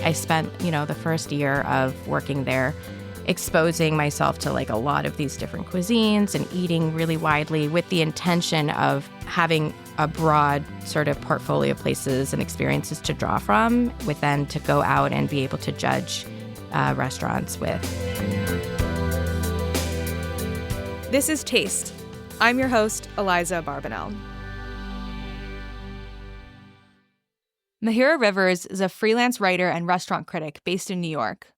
I spent, the first year of working there exposing myself to like a lot of these different cuisines and eating really widely with the intention of having a broad sort of portfolio of places and experiences to draw from, with then to go out and be able to judge restaurants with. This is Taste. I'm your host, Eliza Barbanel. Mahira Rivers is a freelance writer and restaurant critic based in New York.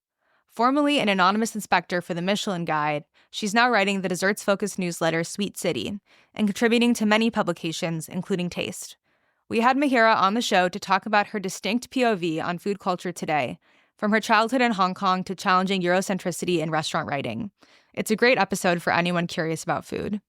Formerly an anonymous inspector for the Michelin Guide, she's now writing the desserts-focused newsletter Sweet City and contributing to many publications, including Taste. We had Mahira on the show to talk about her distinct POV on food culture today, from her childhood in Hong Kong to challenging Eurocentricity in restaurant writing. It's a great episode for anyone curious about food.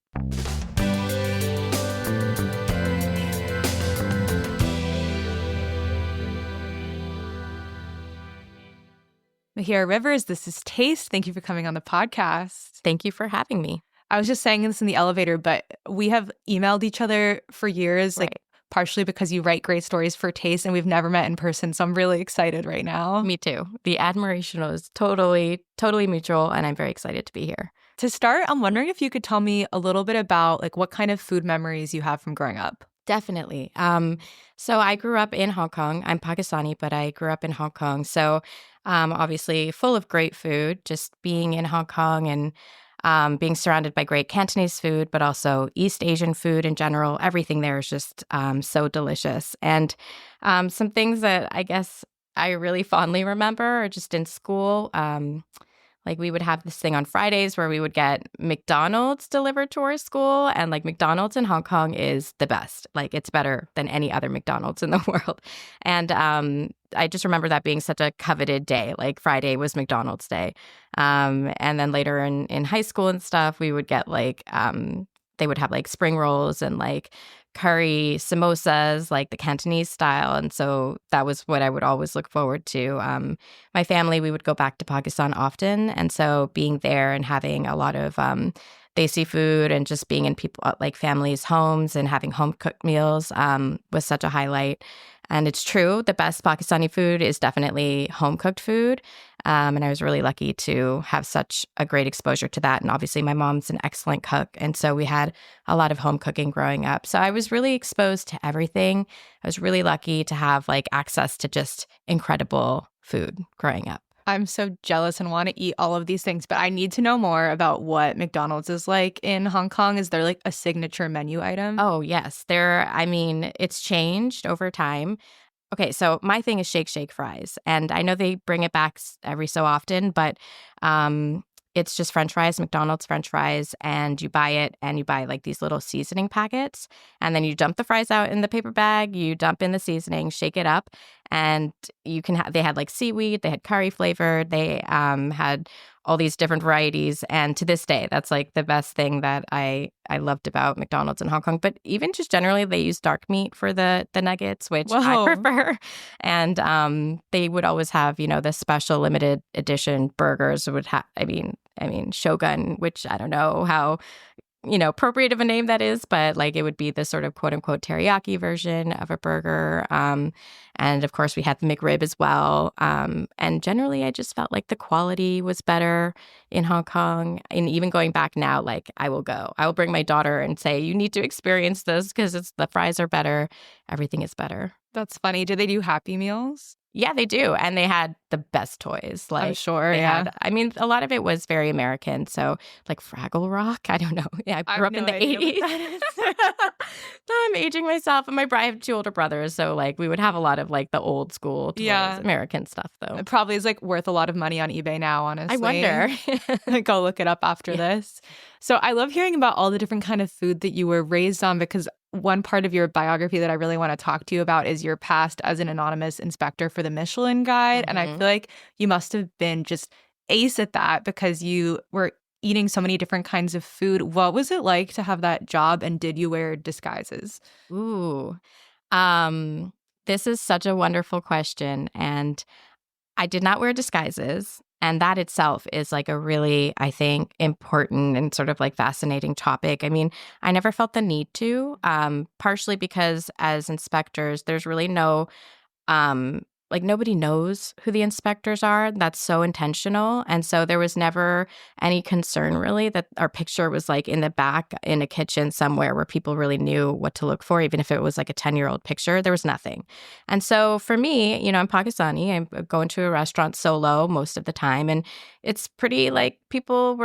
Mahira Rivers, this is Taste. Thank you for coming on the podcast. Thank you for having me. I was just saying this in the elevator, but we have emailed each other for years, Right. Partially because you write great stories for Taste, and we've never met in person, so I'm really excited right now. Me too. The admiration is totally mutual, and I'm very excited to be here. To start, I'm wondering if you could tell me a little bit about what kind of food memories you have from growing up. Definitely. So I grew up in Hong Kong. I'm Pakistani, but I grew up in Hong Kong. So obviously full of great food, just being in Hong Kong and being surrounded by great Cantonese food, but also East Asian food in general. Everything there is just so delicious. And some things that I guess I really fondly remember are just in school. We would have this thing on Fridays where we would get McDonald's delivered to our school. And McDonald's in Hong Kong is the best. It's better than any other McDonald's in the world. And I just remember that being such a coveted day. Friday was McDonald's day. And then later in high school and stuff, we would get they would have spring rolls and curry samosas, the Cantonese style. And so that was what I would always look forward to. My family, we would go back to Pakistan often. And so being there and having a lot of desi food and just being in people families' homes and having home cooked meals was such a highlight. And it's true, the best Pakistani food is definitely home cooked food. And I was really lucky to have such a great exposure to that. And obviously my mom's an excellent cook. And so we had a lot of home cooking growing up. So I was really exposed to everything. I was really lucky to have access to just incredible food growing up. I'm so jealous and want to eat all of these things, but I need to know more about what McDonald's is like in Hong Kong. Is there a signature menu item? Oh, yes. It's changed over time. Okay, so my thing is Shake Shake fries. And I know they bring it back every so often, but it's just French fries, McDonald's French fries, and you buy it and you buy these little seasoning packets. And then you dump the fries out in the paper bag, you dump in the seasoning, shake it up, and you can they had seaweed, they had curry flavored, they had all these different varieties. And to this day, that's the best thing that I loved about McDonald's in Hong Kong. But even just generally, they use dark meat for the nuggets, which Whoa. I prefer. And they would always have, the special limited edition burgers would have, I mean, Shogun, which I don't know how, appropriate of a name that is, but it would be the sort of quote unquote teriyaki version of a burger. And of course we had the McRib as well. And generally I just felt the quality was better in Hong Kong. And even going back now, I will bring my daughter and say, you need to experience this because the fries are better. Everything is better. That's funny. Do they do Happy Meals? Yeah, they do. And they had the best toys. I'm sure, yeah. A lot of it was very American. So Fraggle Rock, I don't know. Yeah, I grew up in the 80s. I'm aging myself. And I have two older brothers. So we would have a lot of the old school toys, American stuff though. It probably is worth a lot of money on eBay now, honestly. I wonder. Go look it up after this. So I love hearing about all the different kind of food that you were raised on, because one part of your biography that I really want to talk to you about is your past as an anonymous inspector for the Michelin Guide. Mm-hmm. And I feel you must have been just ace at that because you were eating so many different kinds of food. What was it like to have that job, and did you wear disguises? Ooh, this is such a wonderful question. And I did not wear disguises. And that itself is a really, I think, important and sort of fascinating topic. I never felt the need to, partially because as inspectors, there's really no like nobody knows who the inspectors are. That's so intentional. And so there was never any concern really that our picture was like in the back in a kitchen somewhere where people really knew what to look for, even if it was like a 10-year-old picture. There was nothing. And so for me, I'm Pakistani. I go into a restaurant solo most of the time. And it's pretty like people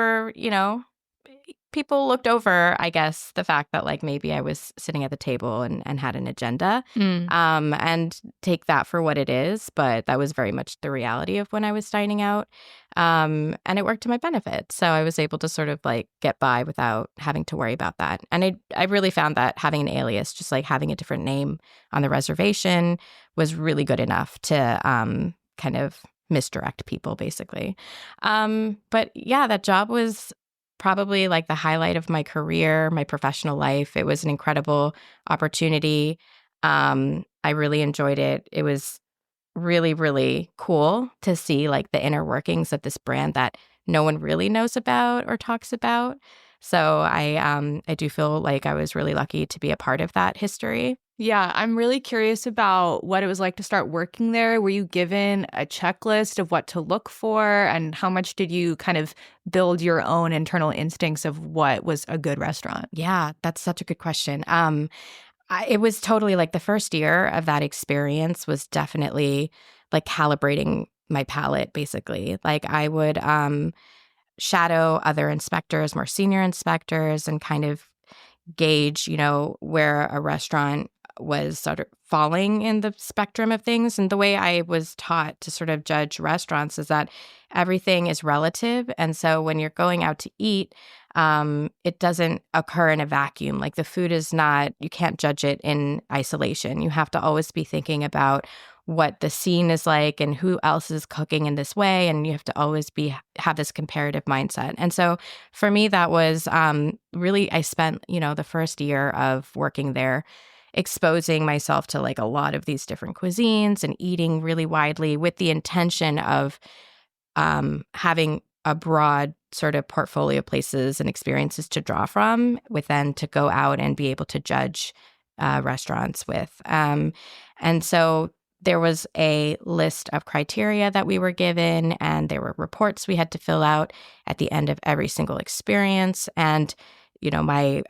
looked over, I guess, the fact that like maybe I was sitting at the table and had an agenda, Mm. and take that for what it is. But that was very much the reality of when I was dining out. And it worked to my benefit. So I was able to sort of like get by without having to worry about that. And I really found that having an alias, just like having a different name on the reservation, was really good enough to kind of misdirect people, basically. But yeah, that job was probably like the highlight of my career, my professional life. It was an incredible opportunity. I really enjoyed it. It was really, really cool to see like the inner workings of this brand that no one really knows about or talks about. So I do feel like I was really lucky to be a part of that history. Yeah, I'm really curious about what it was like to start working there. Were you given a checklist of what to look for, and how much did you kind of build your own internal instincts of what was a good restaurant? Yeah, that's such a good question. It was totally like the first year of that experience was definitely like calibrating my palate, basically. Like I would shadow other inspectors, more senior inspectors, and kind of gauge, where a restaurant was sort of falling in the spectrum of things. And the way I was taught to sort of judge restaurants is that everything is relative. And so when you're going out to eat, it doesn't occur in a vacuum. Like the food is not, you can't judge it in isolation. You have to always be thinking about what the scene is like and who else is cooking in this way. And you have to always have this comparative mindset. And so for me, that was really, I spent, the first year of working there exposing myself to like a lot of these different cuisines and eating really widely with the intention of having a broad sort of portfolio of places and experiences to draw from, with then to go out and be able to judge restaurants with. And so there was a list of criteria that we were given, and there were reports we had to fill out at the end of every single experience. And, my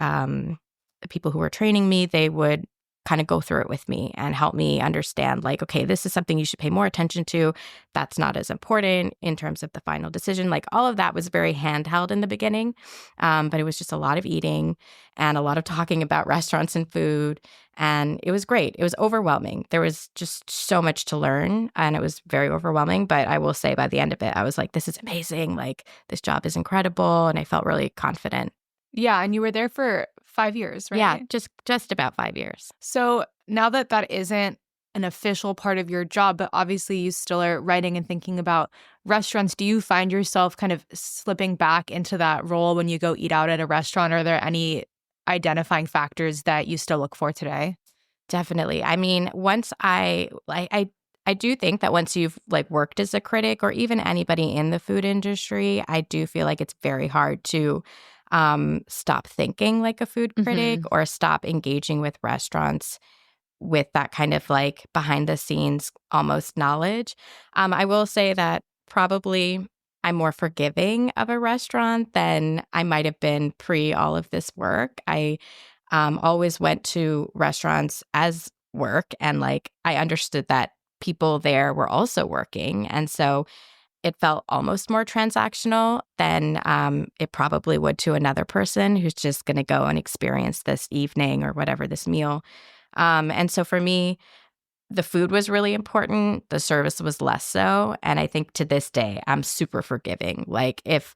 the people who were training me, they would kind of go through it with me and help me understand, like, okay, this is something you should pay more attention to. That's not as important in terms of the final decision. Like all of that was very handheld in the beginning, but it was just a lot of eating and a lot of talking about restaurants and food. And it was great. It was overwhelming. There was just so much to learn, and it was very overwhelming. But I will say by the end of it, I was like, this is amazing. Like this job is incredible. And I felt really confident. Yeah, and you were there for 5 years, right? Yeah, just about 5 years. So now that isn't an official part of your job, but obviously you still are writing and thinking about restaurants, do you find yourself kind of slipping back into that role when you go eat out at a restaurant? Are there any identifying factors that you still look for today? Definitely. I mean, once I do think that once you've like worked as a critic or even anybody in the food industry, I do feel like it's very hard to stop thinking like a food critic or stop engaging with restaurants with that kind of like behind the scenes almost knowledge. I will say that probably I'm more forgiving of a restaurant than I might have been pre all of this work. I always went to restaurants as work, and like I understood that people there were also working. And so it felt almost more transactional than it probably would to another person who's just going to go and experience this evening or whatever, this meal. And so for me, the food was really important. The service was less so. And I think to this day, I'm super forgiving. Like if,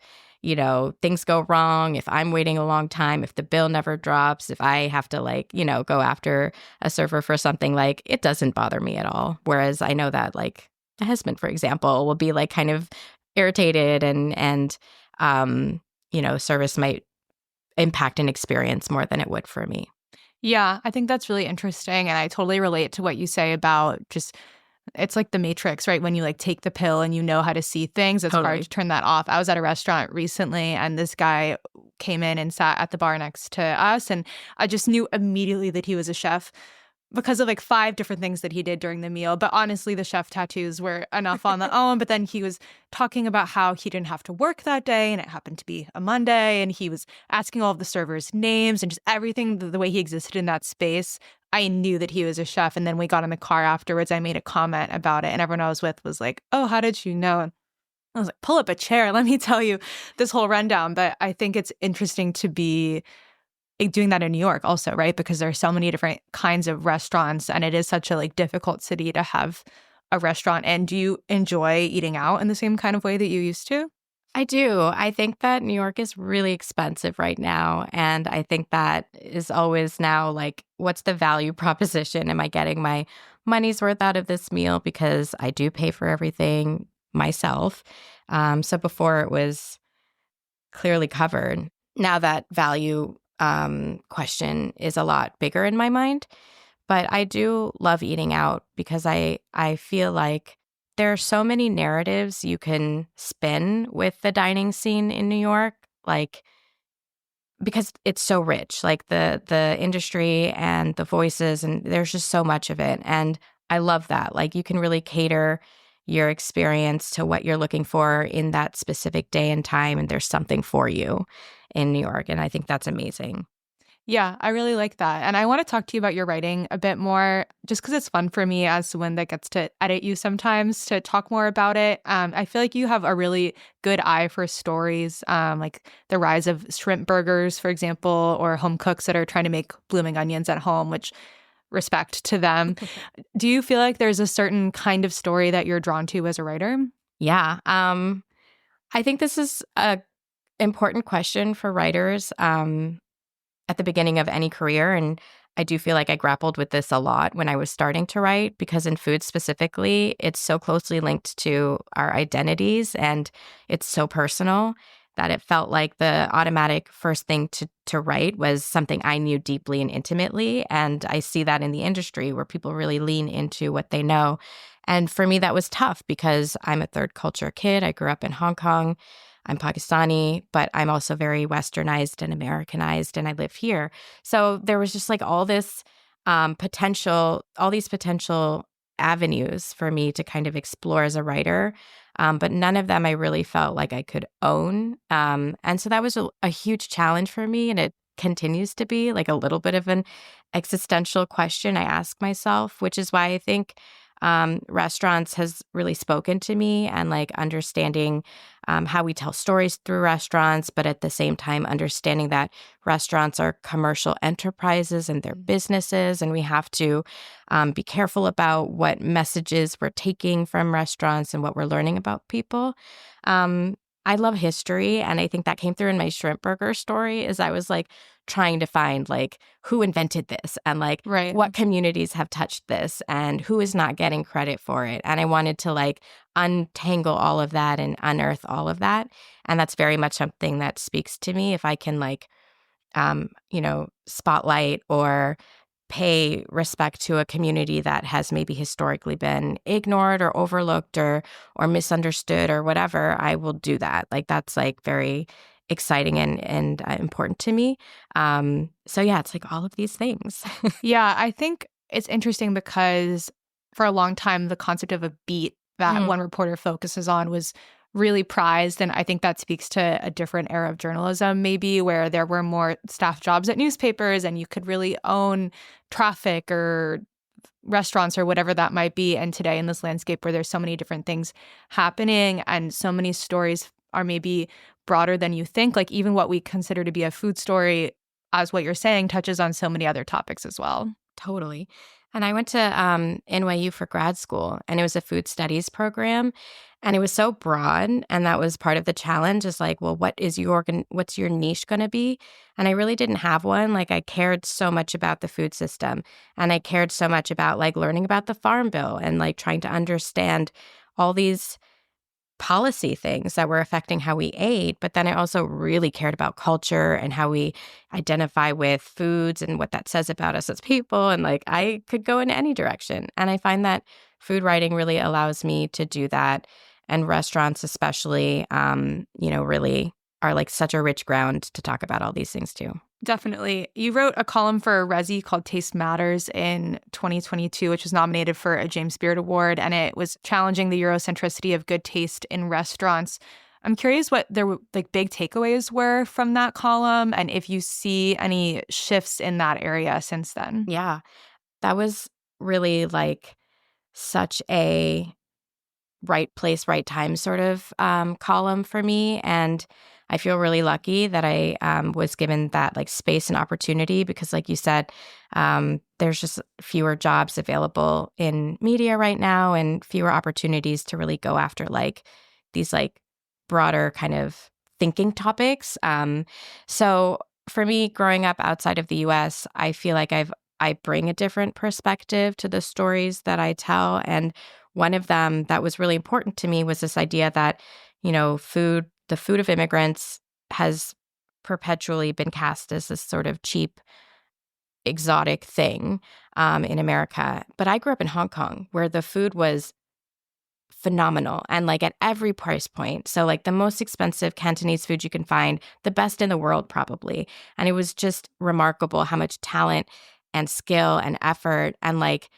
things go wrong, if I'm waiting a long time, if the bill never drops, if I have to like, go after a server for something, like it doesn't bother me at all. Whereas I know that like my husband, for example, will be like kind of irritated and service might impact an experience more than it would for me. Yeah, I think that's really interesting. And I totally relate to what you say about just, it's like the Matrix, right? When you like take the pill and you know how to see things, it's Totally. hard to turn that off. I was at a restaurant recently and this guy came in and sat at the bar next to us. And I just knew immediately that he was a chef because of like 5 different things that he did during the meal. But honestly, the chef tattoos were enough on their own. But then he was talking about how he didn't have to work that day and it happened to be a Monday. And he was asking all of the servers' names and just everything, the way he existed in that space. I knew that he was a chef. And then we got in the car afterwards. I made a comment about it. And everyone I was with was like, oh, how did you know? And I was like, pull up a chair. Let me tell you this whole rundown. But I think it's interesting to be doing that in New York also, right? Because there are so many different kinds of restaurants and it is such a like difficult city to have a restaurant. And do you enjoy eating out in the same kind of way that you used to? I do. I think that New York is really expensive right now. And I think that is always now like, what's the value proposition? Am I getting my money's worth out of this meal? Because I do pay for everything myself. So before it was clearly covered. Now that value question is a lot bigger in my mind. But I do love eating out because I feel like there are so many narratives you can spin with the dining scene in New York, like because it's so rich, like the industry and the voices, and there's just so much of it. And I love that. Like you can really cater your experience to what you're looking for in that specific day and time, and there's something for you in New York. And I think that's amazing. Yeah, I really like that. And I want to talk to you about your writing a bit more, just because it's fun for me as one that gets to edit you sometimes to talk more about it. I feel like you have a really good eye for stories, like the rise of shrimp burgers, for example, or home cooks that are trying to make blooming onions at home, which respect to them. Do you feel like there's a certain kind of story that you're drawn to as a writer? Yeah. I think this is a important question for writers. At the beginning of any career. And I do feel like I grappled with this a lot when I was starting to write, because in food specifically, it's so closely linked to our identities and it's so personal that it felt like the automatic first thing to write was something I knew deeply and intimately. And I see that in the industry where people really lean into what they know. And for me, that was tough because I'm a third culture kid. I grew up in Hong Kong. I'm Pakistani, but I'm also very westernized and Americanized, and I live here. So there was just like all this all these potential avenues for me to kind of explore as a writer. But none of them I really felt like I could own. And so that was a huge challenge for me. And it continues to be like a little bit of an existential question I ask myself, which is why I think restaurants has really spoken to me, and like understanding how we tell stories through restaurants, but at the same time understanding that restaurants are commercial enterprises and they're businesses, and we have to be careful about what messages we're taking from restaurants and what we're learning about people. I love history, and I think that came through in my shrimp burger story. Is I was like trying to find like who invented this and like Right. what communities have touched this and who is not getting credit for it. And I wanted to like untangle all of that and unearth all of that. And that's very much something that speaks to me. If I can like, spotlight or pay respect to a community that has maybe historically been ignored or overlooked or misunderstood or whatever, I will do that. Like that's like very exciting and important to me. So yeah, it's like all of these things. Yeah, I think it's interesting because for a long time, the concept of a beat that one reporter focuses on was really prized. And I think that speaks to a different era of journalism, maybe where there were more staff jobs at newspapers and you could really own traffic or restaurants or whatever that might be. And today in this landscape where there's so many different things happening and so many stories are maybe broader than you think, like even what we consider to be a food story, as what you're saying, touches on so many other topics as well. Totally. And I went to NYU for grad school, and it was a food studies program, and it was so broad, and that was part of the challenge. Is like, well, what's your niche going to be? And I really didn't have one. Like, I cared so much about the food system, and I cared so much about like learning about the Farm Bill and like trying to understand all these policy things that were affecting how we ate. But then I also really cared about culture and how we identify with foods and what that says about us as people. And like I could go in any direction. And I find that food writing really allows me to do that. And restaurants especially, really are like such a rich ground to talk about all these things too. Definitely. You wrote a column for Resi called Taste Matters in 2022, which was nominated for a James Beard Award, and it was challenging the Eurocentricity of good taste in restaurants. I'm curious what their like big takeaways were from that column, and if you see any shifts in that area since then. Yeah, that was really like such a right place, right time sort of column for me. And I feel really lucky that I was given that like space and opportunity because, like you said, there's just fewer jobs available in media right now and fewer opportunities to really go after like these like broader kind of thinking topics. So for me, growing up outside of the US, I feel like I bring a different perspective to the stories that I tell. And one of them that was really important to me was this idea that, the food of immigrants has perpetually been cast as this sort of cheap, exotic thing in America. But I grew up in Hong Kong where the food was phenomenal and like at every price point. So like the most expensive Cantonese food you can find, the best in the world probably. And it was just remarkable how much talent and skill and effort and like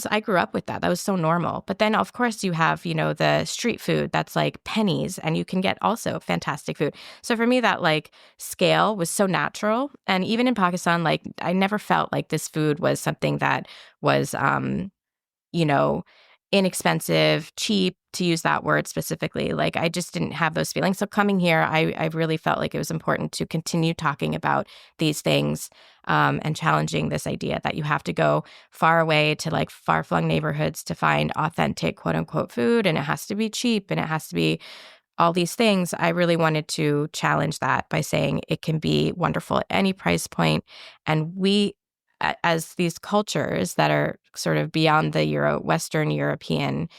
I grew up with that. That was so normal. But then of course you have, the street food that's like pennies and you can get also fantastic food. So for me that like scale was so natural. And even in Pakistan, like I never felt like this food was something that was you know, inexpensive, cheap, to use that word specifically. Like I just didn't have those feelings. So coming here, I really felt like it was important to continue talking about these things and challenging this idea that you have to go far away to like far-flung neighborhoods to find authentic quote unquote food. And it has to be cheap and it has to be all these things. I really wanted to challenge that by saying it can be wonderful at any price point. And we as these cultures that are sort of beyond the Western European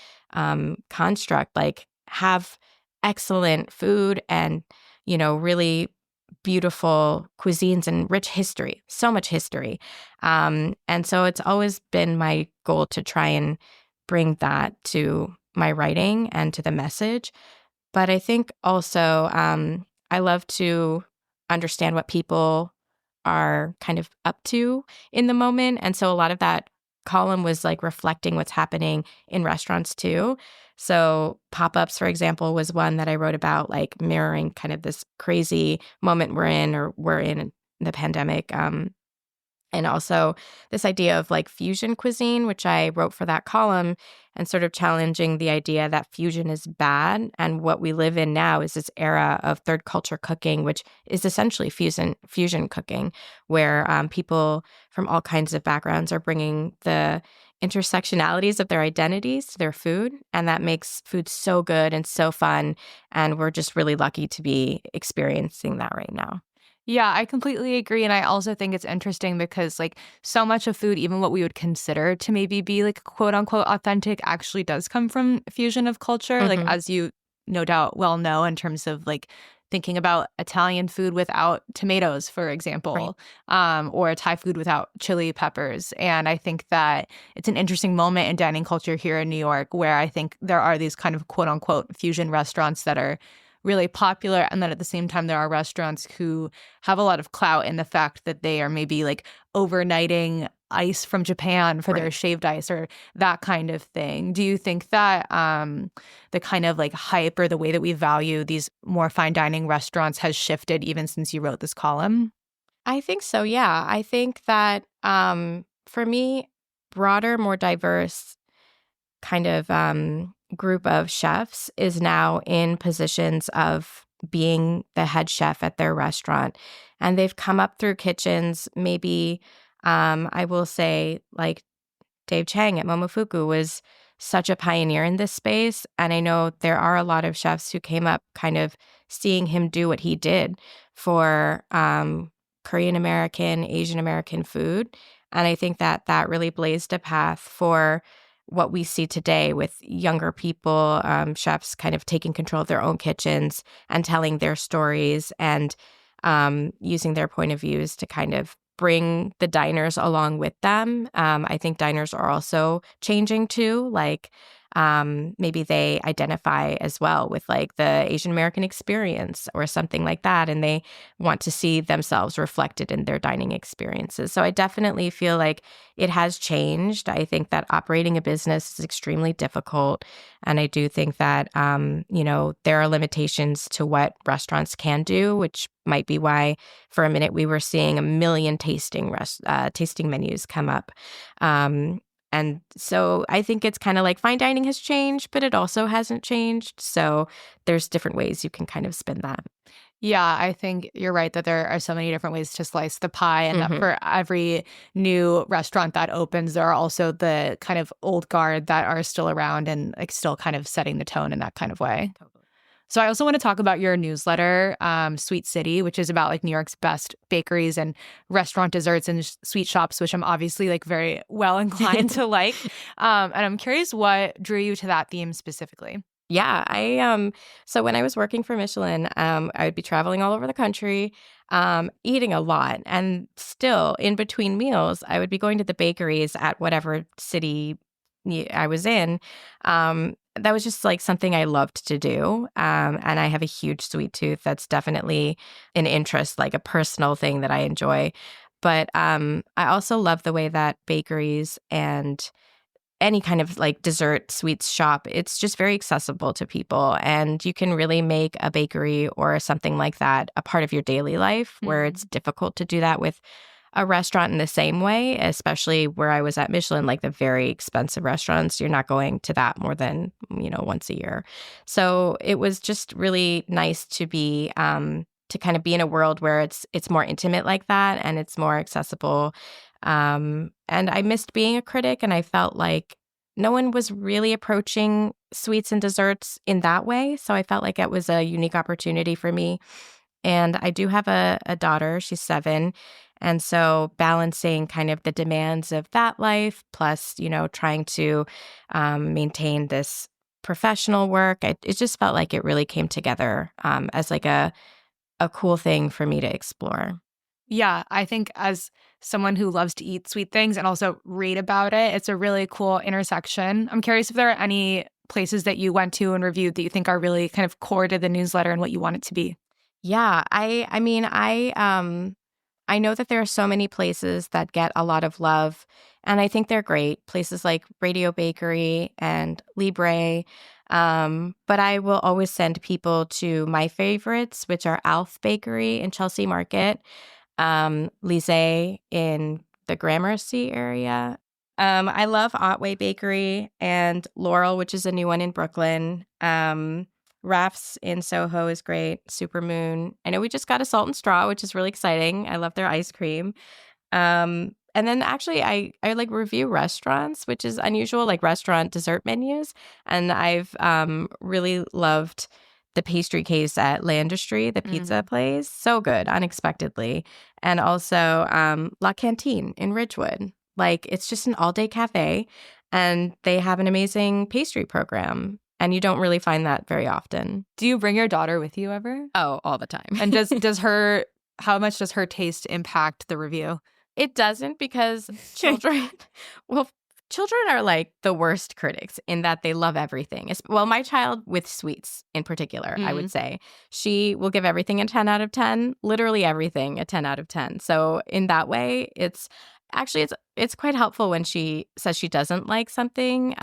construct, like have excellent food and, really beautiful cuisines and rich history, so much history. And so it's always been my goal to try and bring that to my writing and to the message. But I think also I love to understand what people are kind of up to in the moment. And so a lot of that column was like reflecting what's happening in restaurants too. So pop-ups, for example, was one that I wrote about, like mirroring kind of this crazy moment we're in the pandemic. And also this idea of like fusion cuisine, which I wrote for that column and sort of challenging the idea that fusion is bad. And what we live in now is this era of third culture cooking, which is essentially fusion cooking, where people from all kinds of backgrounds are bringing the intersectionalities of their identities to their food. And that makes food so good and so fun. And we're just really lucky to be experiencing that right now. Yeah, I completely agree. And I also think it's interesting because, like, so much of food, even what we would consider to maybe be like quote unquote authentic, actually does come from fusion of culture. Like, Mm-hmm. as you no doubt well know, in terms of like thinking about Italian food without tomatoes, for Right. example, or Thai food without chili peppers. And I think that it's an interesting moment in dining culture here in New York where I think there are these kind of quote unquote fusion restaurants that are really popular. And then at the same time, there are restaurants who have a lot of clout in the fact that they are maybe like overnighting ice from Japan for their Right. shaved ice or that kind of thing. Do you think that the kind of like hype or the way that we value these more fine dining restaurants has shifted even since you wrote this column? I think so, yeah. I think that for me, broader, more diverse kind of group of chefs is now in positions of being the head chef at their restaurant. And they've come up through kitchens. Maybe I will say, like Dave Chang at Momofuku was such a pioneer in this space. And I know there are a lot of chefs who came up kind of seeing him do what he did for Korean American, Asian American food. And I think that that really blazed a path for what we see today with younger people, chefs kind of taking control of their own kitchens and telling their stories and using their point of views to kind of bring the diners along with them. I think diners are also changing too. Like maybe they identify as well with like the Asian American experience or something like that, and they want to see themselves reflected in their dining experiences. So I definitely feel like it has changed. I think that operating a business is extremely difficult. And I do think that, there are limitations to what restaurants can do, which might be why for a minute we were seeing a million tasting menus come up. And so I think it's kind of like fine dining has changed, but it also hasn't changed. So there's different ways you can kind of spin that. Yeah, I think you're right that there are so many different ways to slice the pie, and that Mhm. for every new restaurant that opens, there are also the kind of old guard that are still around and like still kind of setting the tone in that kind of way. Totally. So I also want to talk about your newsletter, Sweet City, which is about like New York's best bakeries and restaurant desserts and sweet shops, which I'm obviously like very well inclined to like. And I'm curious what drew you to that theme specifically. Yeah, so when I was working for Michelin, I would be traveling all over the country, eating a lot, and still in between meals, I would be going to the bakeries at whatever city I was in. That was just like something I loved to do. And I have a huge sweet tooth. That's definitely an interest, like a personal thing that I enjoy. But I also love the way that bakeries and any kind of like dessert sweets shop, it's just very accessible to people. And you can really make a bakery or something like that a part of your daily life, where it's difficult to do that with a restaurant in the same way, especially where I was at Michelin, like the very expensive restaurants. You're not going to that more than, once a year. So it was just really nice to be, to kind of be in a world where it's more intimate like that and it's more accessible. And I missed being a critic, and I felt like no one was really approaching sweets and desserts in that way. So I felt like it was a unique opportunity for me. And I do have a daughter, she's 7. And so balancing kind of the demands of that life, plus, trying to maintain this professional work, it just felt like it really came together as like a cool thing for me to explore. Yeah, I think as someone who loves to eat sweet things and also read about it, it's a really cool intersection. I'm curious if there are any places that you went to and reviewed that you think are really kind of core to the newsletter and what you want it to be. Yeah, I mean, I know that there are so many places that get a lot of love, and I think they're great. Places like Radio Bakery and Libre. But I will always send people to my favorites, which are Alf Bakery in Chelsea Market, Lise in the Gramercy area. I love Otway Bakery and Laurel, which is a new one in Brooklyn. Rafts in Soho is great. Supermoon. I know we just got a Salt and Straw, which is really exciting. I love their ice cream. And then actually I like review restaurants, which is unusual, like restaurant dessert menus. And I've really loved the pastry case at L'Industrie, the pizza place. So good, unexpectedly. And also La Cantine in Ridgewood. Like, it's just an all-day cafe, and they have an amazing pastry program. And you don't really find that very often. Do you bring your daughter with you ever? Oh, all the time. And how much does her taste impact the review? It doesn't, because children, well, children are like the worst critics in that they love everything. Well, my child with sweets in particular, I would say, she will give everything a 10 out of 10, literally everything a 10 out of 10. So in that way, it's quite helpful when she says she doesn't like something.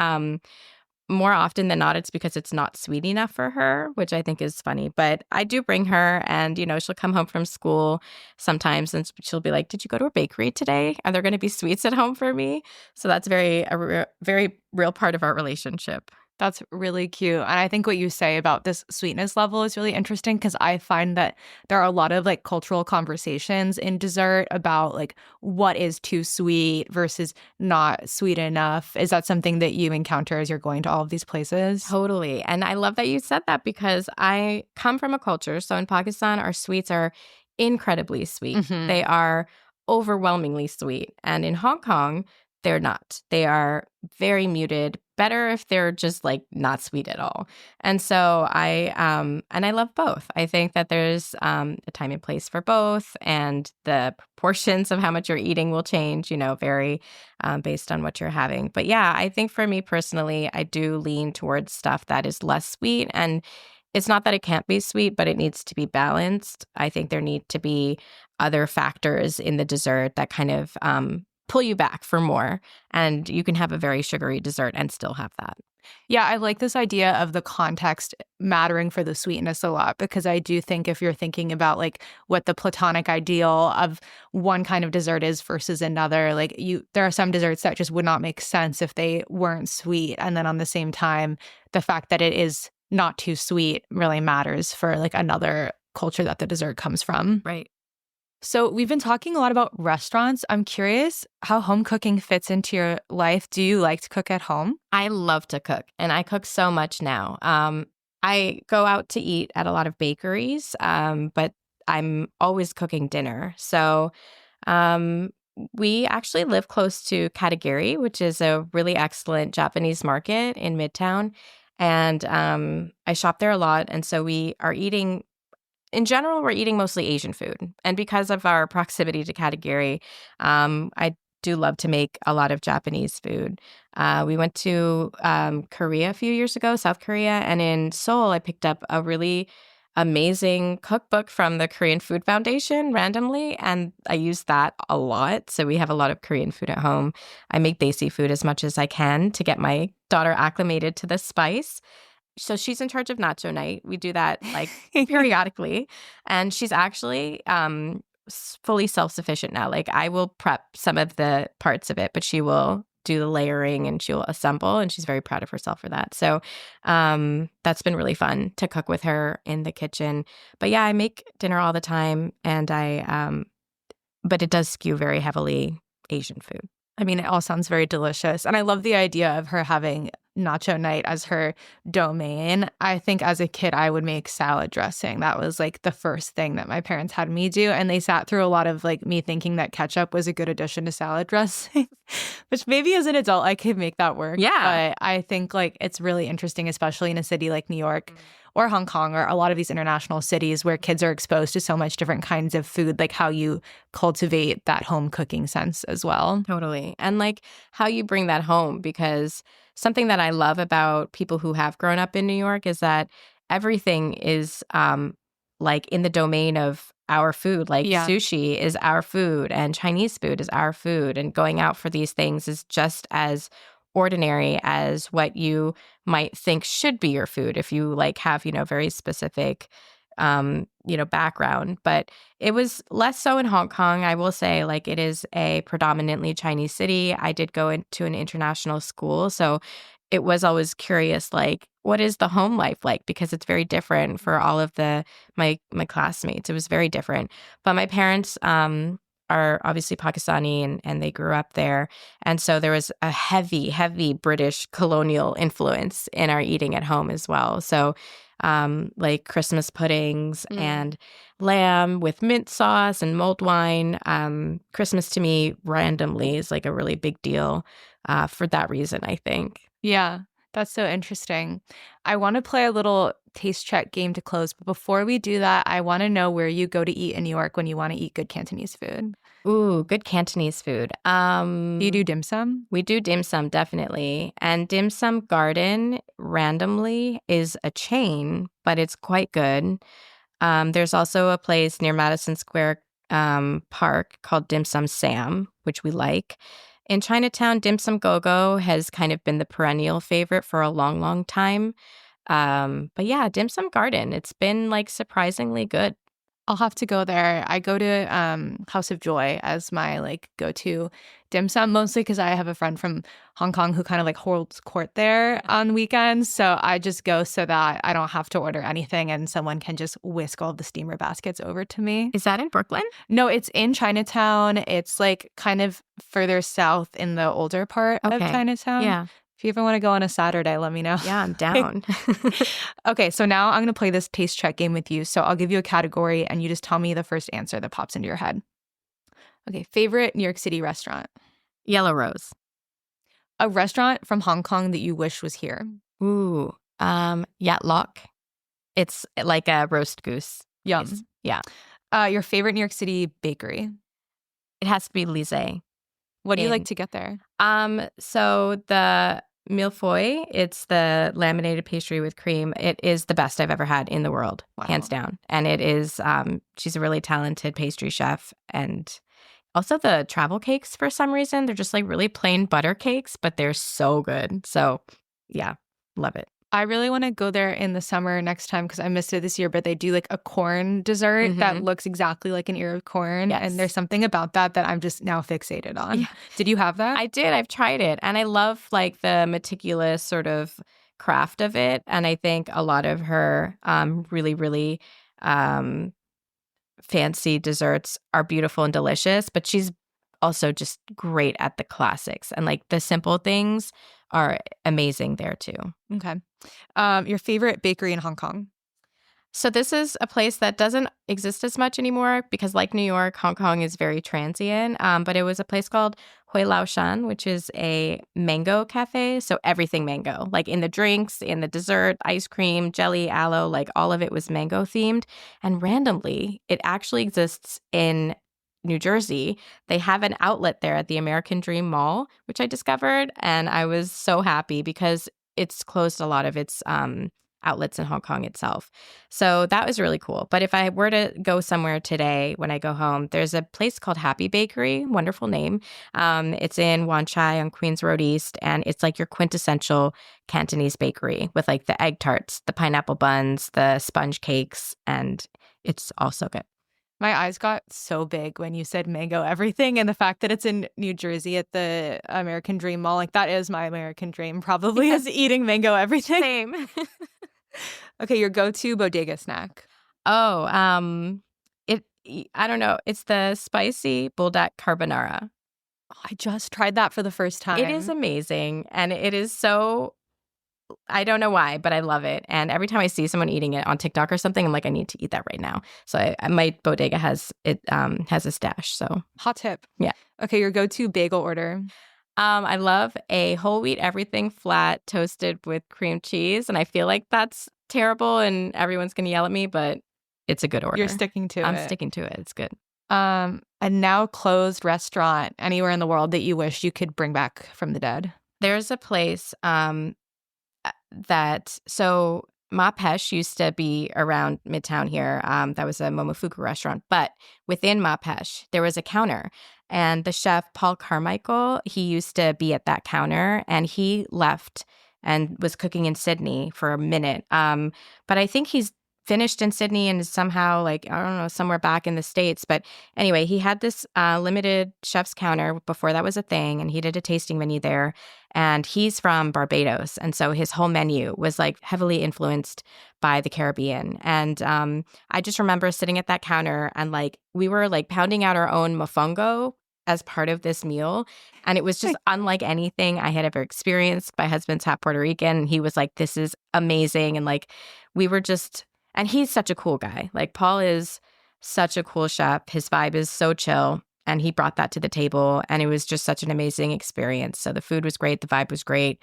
More often than not, it's because it's not sweet enough for her, which I think is funny. But I do bring her, and, she'll come home from school sometimes and she'll be like, "Did you go to a bakery today? Are there going to be sweets at home for me?" So that's very real part of our relationship. That's really cute. And I think what you say about this sweetness level is really interesting, because I find that there are a lot of like cultural conversations in dessert about like what is too sweet versus not sweet enough. Is that something that you encounter as you're going to all of these places? Totally. And I love that you said that, because I come from a culture. So in Pakistan, our sweets are incredibly sweet. They are overwhelmingly sweet. And in Hong Kong, they're not. They are very muted. Better if they're just like not sweet at all. And so I love both. I think that there's a time and place for both, and the proportions of how much you're eating will change, vary based on what you're having. But yeah, I think for me personally, I do lean towards stuff that is less sweet. And it's not that it can't be sweet, but it needs to be balanced. I think there need to be other factors in the dessert that kind of pull you back for more. And you can have a very sugary dessert and still have that. Yeah, I like this idea of the context mattering for the sweetness a lot, because I do think if you're thinking about like what the platonic ideal of one kind of dessert is versus another, like there are some desserts that just would not make sense if they weren't sweet. And then on the same time, the fact that it is not too sweet really matters for like another culture that the dessert comes from. Right. So we've been talking a lot about restaurants. I'm curious how home cooking fits into your life. Do you like to cook at home? I love to cook, and I cook so much now. I go out to eat at a lot of bakeries, but I'm always cooking dinner. So we actually live close to Katagiri, which is a really excellent Japanese market in Midtown. And I shop there a lot. And so we are eating, in general, we're eating mostly Asian food. And because of our proximity to Katagiri, I do love to make a lot of Japanese food. We went to Korea a few years ago, South Korea, and in Seoul, I picked up a really amazing cookbook from the Korean Food Foundation randomly, and I use that a lot. So we have a lot of Korean food at home. I make desi food as much as I can to get my daughter acclimated to the spice. So she's in charge of nacho night. We do that like periodically. And she's actually fully self-sufficient now. Like I will prep some of the parts of it, but she will do the layering and she'll assemble, and she's very proud of herself for that. So that's been really fun to cook with her in the kitchen. But yeah, I make dinner all the time, and but it does skew very heavily Asian food. I mean, it all sounds very delicious. And I love the idea of her having nacho night as her domain. I think as a kid, I would make salad dressing. That was like the first thing that my parents had me do. And they sat through a lot of like me thinking that ketchup was a good addition to salad dressing, which maybe as an adult, I could make that work. Yeah. But I think like it's really interesting, especially in a city like New York or Hong Kong or a lot of these international cities where kids are exposed to so much different kinds of food, like how you cultivate that home cooking sense as well. Totally. And like how you bring that home, because something that I love about people who have grown up in New York is that everything is like in the domain of our food. Like sushi is our food and Chinese food is our food. And going out for these things is just as ordinary as what you might think should be your food if you like have, very specific, background. But it was less so in Hong Kong. I will say, like, it is a predominantly Chinese city. I did go into an international school, so it was always curious, like, what is the home life like? Because it's very different for all of my classmates. It was very different. But my parents are obviously Pakistani, and they grew up there. And so there was a heavy, heavy British colonial influence in our eating at home as well. So like Christmas puddings and lamb with mint sauce and mulled wine. Christmas to me randomly is like a really big deal for that reason, I think. Yeah, that's so interesting. I want to play a little taste check game to close. But before we do that, I want to know where you go to eat in New York when you want to eat good Cantonese food. Ooh, good Cantonese food. Do you do dim sum? We do dim sum, definitely. And Dim Sum Garden randomly is a chain, but it's quite good. There's also a place near Madison Square Park called Dim Sum Sam, which we like. In Chinatown, Dim Sum Go-Go has kind of been the perennial favorite for a long, long time. But yeah, Dim Sum Garden, it's been like surprisingly good. I'll have to go there. I go to House of Joy as my like go-to dim sum, mostly because I have a friend from Hong Kong who kind of like holds court there on weekends. So I just go so that I don't have to order anything and someone can just whisk all of the steamer baskets over to me. Is that in Brooklyn? No, it's in Chinatown. It's like kind of further south in the older part of Chinatown. Yeah. If you ever want to go on a Saturday, let me know. Yeah, I'm down. Okay, so now I'm going to play this taste check game with you. So I'll give you a category and you just tell me the first answer that pops into your head. Okay, favorite New York City restaurant? Yellow Rose. A restaurant from Hong Kong that you wish was here. Ooh, Yat Lok. It's like a roast goose. Yum. Yeah. Your favorite New York City bakery. It has to be Lise. What do you like to get there? So the millefeuille, it's the laminated pastry with cream. It is the best I've ever had in the world, hands down. And it is, she's a really talented pastry chef. And also the travel cakes, for some reason, they're just like really plain butter cakes, but they're so good. So yeah, love it. I really want to go there in the summer next time because I missed it this year, but they do like a corn dessert that looks exactly like an ear of corn. Yes. And there's something about that I'm just now fixated on. Yeah. Did you have that? I did. I've tried it. And I love like the meticulous sort of craft of it. And I think a lot of her really, really fancy desserts are beautiful and delicious, but she's also just great at the classics. And like the simple things are amazing there too. Okay. Your favorite bakery in Hong Kong? So this is a place that doesn't exist as much anymore because like New York, Hong Kong is very transient. But it was a place called Hui Lao Shan, which is a mango cafe. So everything mango, like in the drinks, in the dessert, ice cream, jelly, aloe, like all of it was mango themed. And randomly, it actually exists in New Jersey. They have an outlet there at the American Dream Mall, which I discovered. And I was so happy because it's closed a lot of its outlets in Hong Kong itself. So that was really cool. But if I were to go somewhere today when I go home, there's a place called Happy Bakery, wonderful name. It's in Wan Chai on Queens Road East, and it's like your quintessential Cantonese bakery with like the egg tarts, the pineapple buns, the sponge cakes, and it's also good. My eyes got so big when you said mango everything, and the fact that it's in New Jersey at the American Dream Mall, like that is my American dream, probably is eating mango everything. Same. Okay, your go-to bodega snack. Oh, I don't know. It's the spicy bulldog carbonara. I just tried that for the first time. It is amazing, and it is so, I don't know why, but I love it. And every time I see someone eating it on TikTok or something, I'm like, I need to eat that right now. So my bodega has a stash. So hot tip. Yeah. Okay, your go-to bagel order. I love a whole wheat everything flat toasted with cream cheese. And I feel like that's terrible and everyone's going to yell at me, but it's a good order. You're sticking to it. I'm sticking to it. It's good. A now closed restaurant anywhere in the world that you wish you could bring back from the dead. There's a place so Ma Pesh used to be around Midtown here. That was a Momofuku restaurant. But within Ma Pesh, there was a counter. And the chef, Paul Carmichael, he used to be at that counter. And he left and was cooking in Sydney for a minute. But I think he's finished in Sydney and is somehow like, I don't know, somewhere back in the States. But anyway, he had this limited chef's counter before that was a thing. And he did a tasting menu there. And he's from Barbados. And so his whole menu was like heavily influenced by the Caribbean. And I just remember sitting at that counter and like we were like pounding out our own mofongo as part of this meal. And it was just unlike anything I had ever experienced. My husband's half Puerto Rican. And he was like, this is amazing. And like we were just, and he's such a cool guy. Like Paul is such a cool chef. His vibe is so chill. And he brought that to the table. And it was just such an amazing experience. So the food was great. The vibe was great.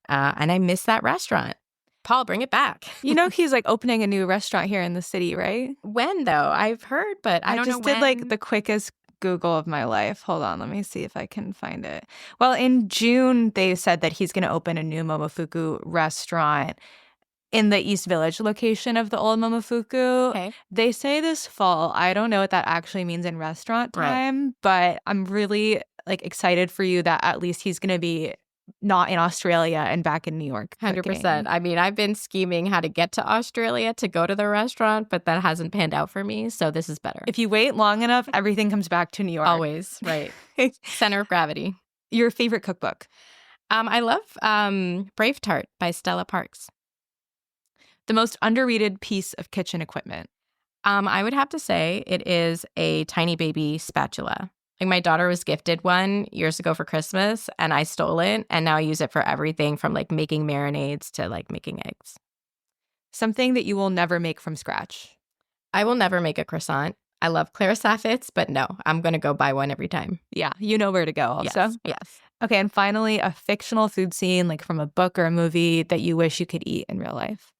And I miss that restaurant. Paul, bring it back. You know, he's like opening a new restaurant here in the city, right? When though? I've heard, but I don't know when. I just did like the quickest Google of my life. Hold on. Let me see if I can find it. Well, in June, they said that he's going to open a new Momofuku restaurant in the East Village location of the old Momofuku. Okay. They say this fall. I don't know what that actually means in restaurant time, but I'm really like excited for you that at least he's going to be not in Australia and back in New York. 100%. I mean, I've been scheming how to get to Australia to go to the restaurant, but that hasn't panned out for me. So this is better. If you wait long enough, everything comes back to New York. Always. Right. Center of gravity. Your favorite cookbook? I love Brave Tart by Stella Parks. The most underrated piece of kitchen equipment? I would have to say it is a tiny baby spatula. Like my daughter was gifted one years ago for Christmas and I stole it and now I use it for everything from like making marinades to like making eggs. Something that you will never make from scratch? I will never make a croissant. I love Claire Saffitz, but no, I'm going to go buy one every time. Yeah, you know where to go also. Yes. Okay, and finally, a fictional food scene, like from a book or a movie that you wish you could eat in real life.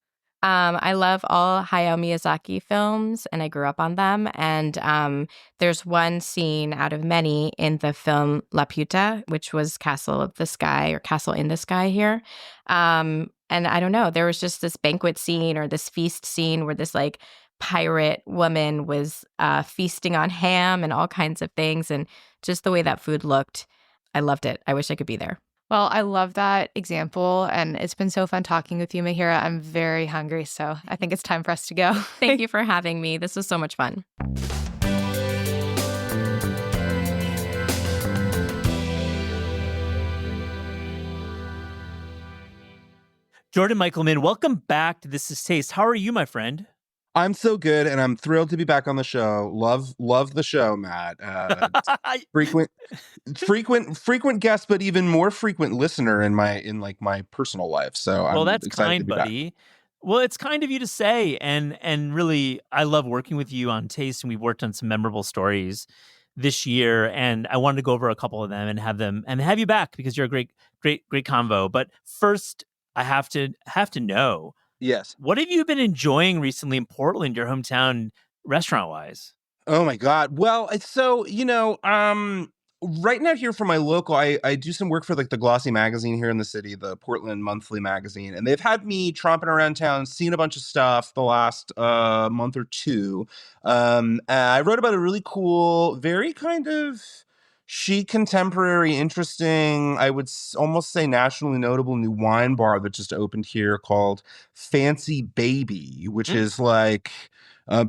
I love all Hayao Miyazaki films, and I grew up on them. And there's one scene out of many in the film La Puta, which was Castle of the Sky or Castle in the Sky here. And I don't know, there was just this banquet scene or this feast scene where this like pirate woman was feasting on ham and all kinds of things, and just the way that food looked, I loved it. I wish I could be there. Well, I love that example, and it's been so fun talking with you, Mahira. I'm very hungry, so I think it's time for us to go. Thank you for having me. This was so much fun. Jordan Michelman, welcome back to This Is Taste. How are you, my friend? I'm so good, and I'm thrilled to be back on the show. Love the show, Matt. Frequent guest, but even more frequent listener in my personal life. So Well, I'm that's excited to kind, be back. buddy. Well, it's kind of you to say, and really, I love working with you on Taste, and we've worked on some memorable stories this year, and I wanted to go over a couple of them and have you back because you're a great convo. But first, I have to know. Yes. What have you been enjoying recently in Portland, your hometown, restaurant-wise? Oh my God. Well, so right now here for my local, I do some work for like the Glossy magazine here in the city, the Portland Monthly magazine, and they've had me tromping around town, seeing a bunch of stuff the last month or two. I wrote about a really cool, very kind of chic, contemporary, interesting, I would almost say nationally notable new wine bar that just opened here called Fancy Baby, which is like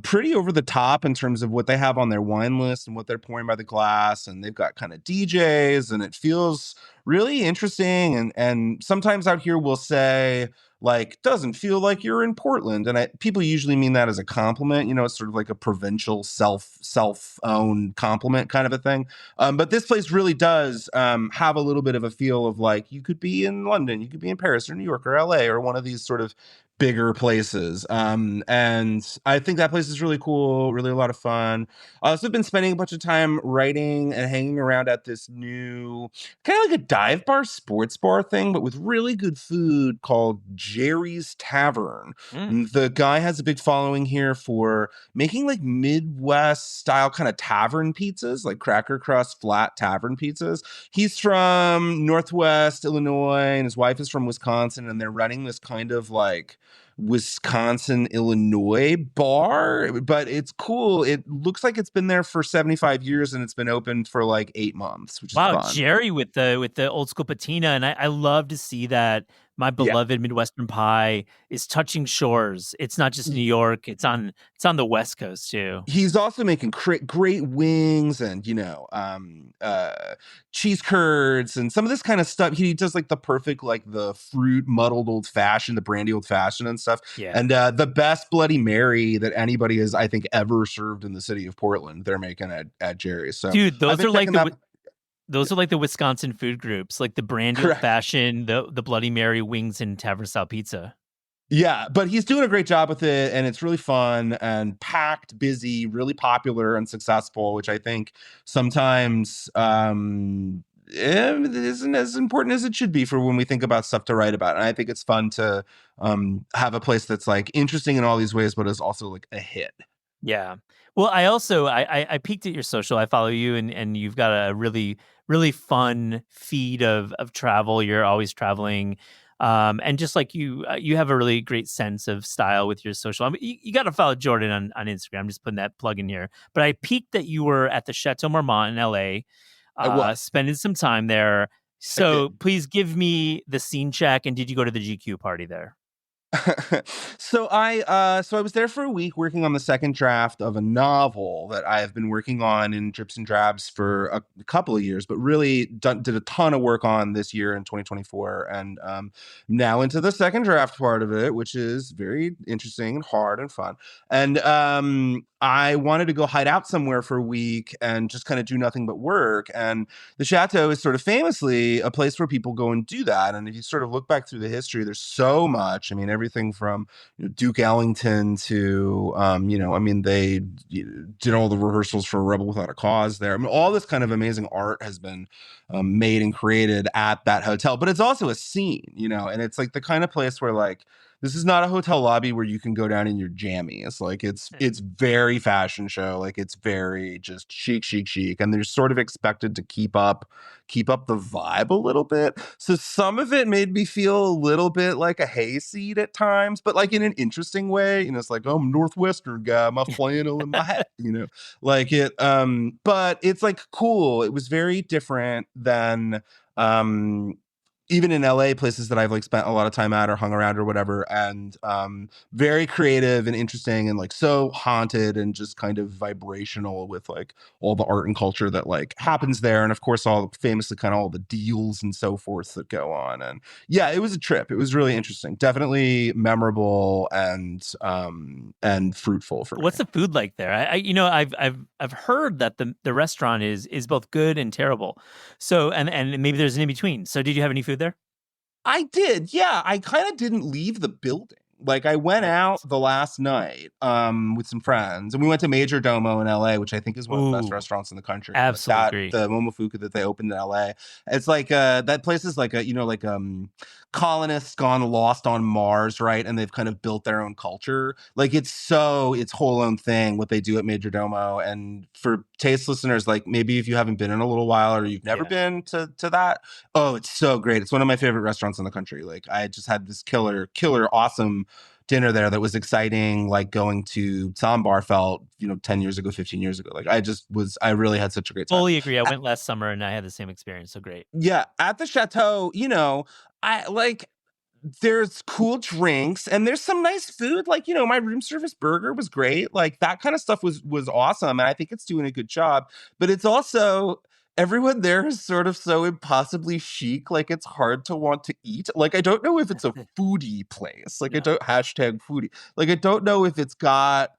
pretty over the top in terms of what they have on their wine list and what they're pouring by the glass. And they've got kind of DJs, and it feels really interesting. And sometimes out here we'll say, like, doesn't feel like you're in Portland. And people usually mean that as a compliment. You know, it's sort of like a provincial self-owned compliment kind of a thing. But this place really does have a little bit of a feel of like you could be in London, you could be in Paris or New York or LA or one of these sort of bigger places. And I think that place is really cool, really a lot of fun. I also been spending a bunch of time writing and hanging around at this new kind of like a dive bar, sports bar thing, but with really good food called Jerry's Tavern. And the guy has a big following here for making like Midwest style kind of tavern pizzas, like cracker crust flat tavern pizzas. He's from Northwest Illinois and his wife is from Wisconsin, and they're running this kind of like Wisconsin, Illinois bar, but it's cool. It looks like it's been there for 75 years and it's been open for like 8 months, which is Wow, fun. Jerry with the old school patina, and I love to see that my Yeah. beloved Midwestern pie is touching shores. It's not just New York; it's on the West Coast too. He's also making great wings and, cheese curds and some of this kind of stuff. He does like the perfect, like the fruit muddled old fashioned, the brandy old fashioned and stuff. Yeah. And the best Bloody Mary that anybody has, I think, ever served in the city of Portland, they're making at Jerry's. So, Dude, those are like checking those are like the Wisconsin food groups, like the brandy old Correct. fashioned, the Bloody Mary wings and tavern style pizza. Yeah, but he's doing a great job with it, and it's really fun and packed, busy, really popular and successful, which I think sometimes isn't as important as it should be for when we think about stuff to write about. And I think it's fun to have a place that's like interesting in all these ways, but is also like a hit. Yeah. Well, I also I peeked at your social. I follow you, and you've got a really fun feed of travel. You're always traveling. And just like you have a really great sense of style with your social. I mean, you got to follow Jordan on Instagram. I'm just putting that plug in here. But I peeked that you were at the Chateau Marmont in LA, spending some time there. So please give me the scene check. And did you go to the GQ party there? So I was there for a week working on the second draft of a novel that I have been working on in drips and drabs for a couple of years, but really did a ton of work on this year in 2024, and now into the second draft part of it, which is very interesting and hard and fun. And I wanted to go hide out somewhere for a week and just kind of do nothing but work. And the Chateau is sort of famously a place where people go and do that. And if you sort of look back through the history, there's so much. I mean, everything from Duke Ellington to, they did all the rehearsals for Rebel Without a Cause there. I mean, all this kind of amazing art has been made and created at that hotel. But it's also a scene, and it's like the kind of place where like, this is not a hotel lobby where you can go down in your jammies. Like it's very fashion show. Like it's very just chic. And they're sort of expected to keep up the vibe a little bit. So some of it made me feel a little bit like a hayseed at times, but like in an interesting way. It's like, oh, I'm a Northwestern guy, my flannel and my hat, like it. But it's like cool. It was very different than even in LA, places that I've like spent a lot of time at or hung around or whatever, and very creative and interesting and like so haunted and just kind of vibrational with like all the art and culture that like happens there. And of course, all famously kind of all the deals and so forth that go on. And yeah, it was a trip. It was really interesting. Definitely memorable and fruitful for me. What's the food like there? I've heard that the restaurant is both good and terrible. So and maybe there's an in between. So did you have any food there? I did. Yeah, I kind of didn't leave the building. Like I went out the last night with some friends, and we went to Major Domo in LA, which I think is one of the best restaurants in the country. Absolutely. The Momofuku that they opened in LA. It's like that place is like colonists gone lost on Mars, right? And they've kind of built their own culture. Like it's whole own thing what they do at Major Domo. And for taste listeners, like maybe if you haven't been in a little while or you've never been to that, oh, it's so great. It's one of my favorite restaurants in the country. Like I just had this killer, awesome dinner there that was exciting, like going to Sambar felt 10 years ago, 15 years ago. Like I really had such a great time. Fully agree. I went last summer and I had the same experience. So great. Yeah, at the Chateau, I like there's cool drinks and there's some nice food. Like, my room service burger was great. Like that kind of stuff was awesome. And I think it's doing a good job. But it's also everyone there is sort of so impossibly chic. Like it's hard to want to eat. Like, I don't know if it's a foodie place. Like I don't #foodie. Like, I don't know if it's got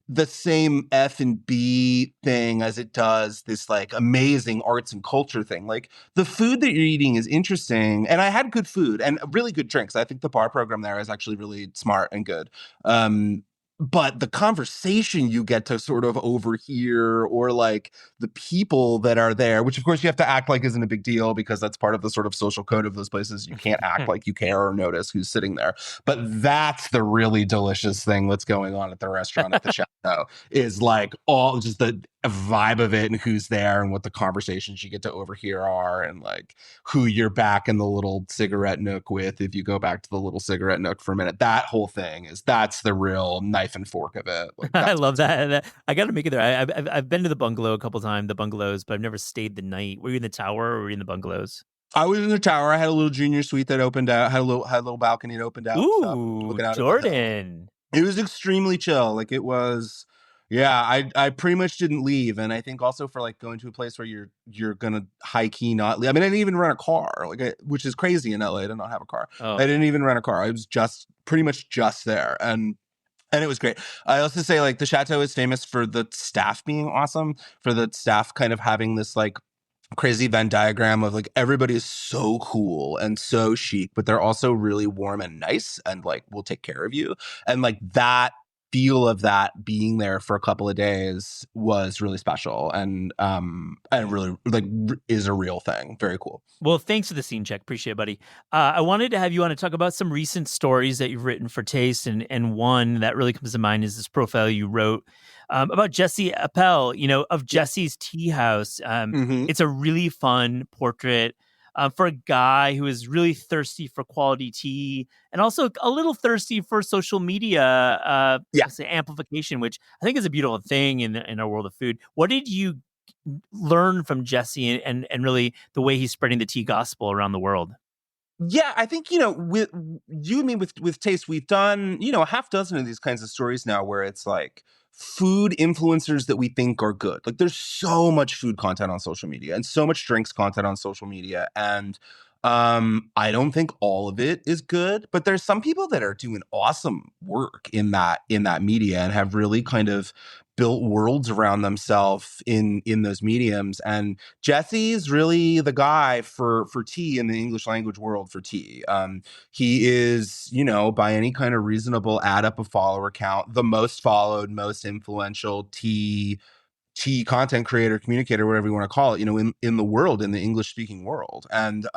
the same F&B thing as it does this like amazing arts and culture thing. Like the food that you're eating is interesting, and I had good food and really good drinks. I think the bar program there is actually really smart and good. But the conversation you get to sort of overhear, or like the people that are there, which of course you have to act like isn't a big deal because that's part of the sort of social code of those places. You can't act like you care or notice who's sitting there. But that's the really delicious thing that's going on at the restaurant at the Chateau is like all just the vibe of it and who's there and what the conversations you get to overhear are, and like who you're back in the little cigarette nook with if you go back to the little cigarette nook for a minute. That whole thing that's the real knife and fork of it. Like, I love that. I got to make it there. I've been to the bungalow a couple times, the bungalows, but I've never stayed the night. Were you in the tower or were you in the bungalows? I was in the tower. I had a little junior suite that opened out, had a little balcony that opened out. Ooh, looking out Jordan. It was extremely chill. Like it was, yeah, I pretty much didn't leave. And I think also for like going to a place where you're gonna high key not leave. I mean, I didn't even rent a car, which is crazy in LA to not have a car. Oh. I didn't even rent a car. I was just pretty much just there. And it was great. I also say like the Chateau is famous for the staff being awesome, for the staff kind of having this like crazy Venn diagram of like everybody is so cool and so chic, but they're also really warm and nice and like will take care of you. And like that feel of that being there for a couple of days was really special and really like is a real thing. Very cool. Well, thanks for the scene check. Appreciate it, buddy. I wanted to have you on to talk about some recent stories that you've written for Taste, and one that really comes to mind is this profile you wrote about Jesse Appel, of Jesse's Tea House. It's a really fun portrait for a guy who is really thirsty for quality tea and also a little thirsty for social media amplification, which I think is a beautiful thing in our world of food. What did you learn from Jesse and really the way he's spreading the tea gospel around the world? Yeah, I think, with you and me with Taste, we've done, a half dozen of these kinds of stories now where it's like food influencers that we think are good. Like there's so much food content on social media and so much drinks content on social media. And I don't think all of it is good, but there's some people that are doing awesome work in that media and have really kind of built worlds around themselves in those mediums. And Jesse's really the guy for tea in the English language world for tea. He is, by any kind of reasonable add up of follower count, the most followed, most influential tea content creator, communicator, whatever you want to call it, in the world, in the English speaking world. And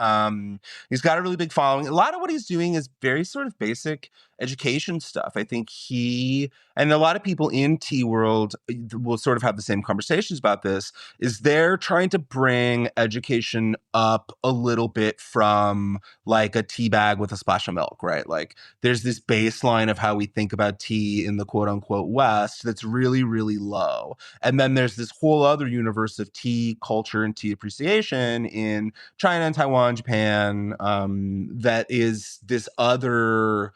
he's got a really big following. A lot of what he's doing is very sort of basic education stuff. I think he and a lot of people in tea world will sort of have the same conversations about this, is they're trying to bring education up a little bit from like a tea bag with a splash of milk, right? Like there's this baseline of how we think about tea in the quote unquote West that's really, really low. And then there's this whole other universe of tea culture and tea appreciation in China and Taiwan, Japan, that is this other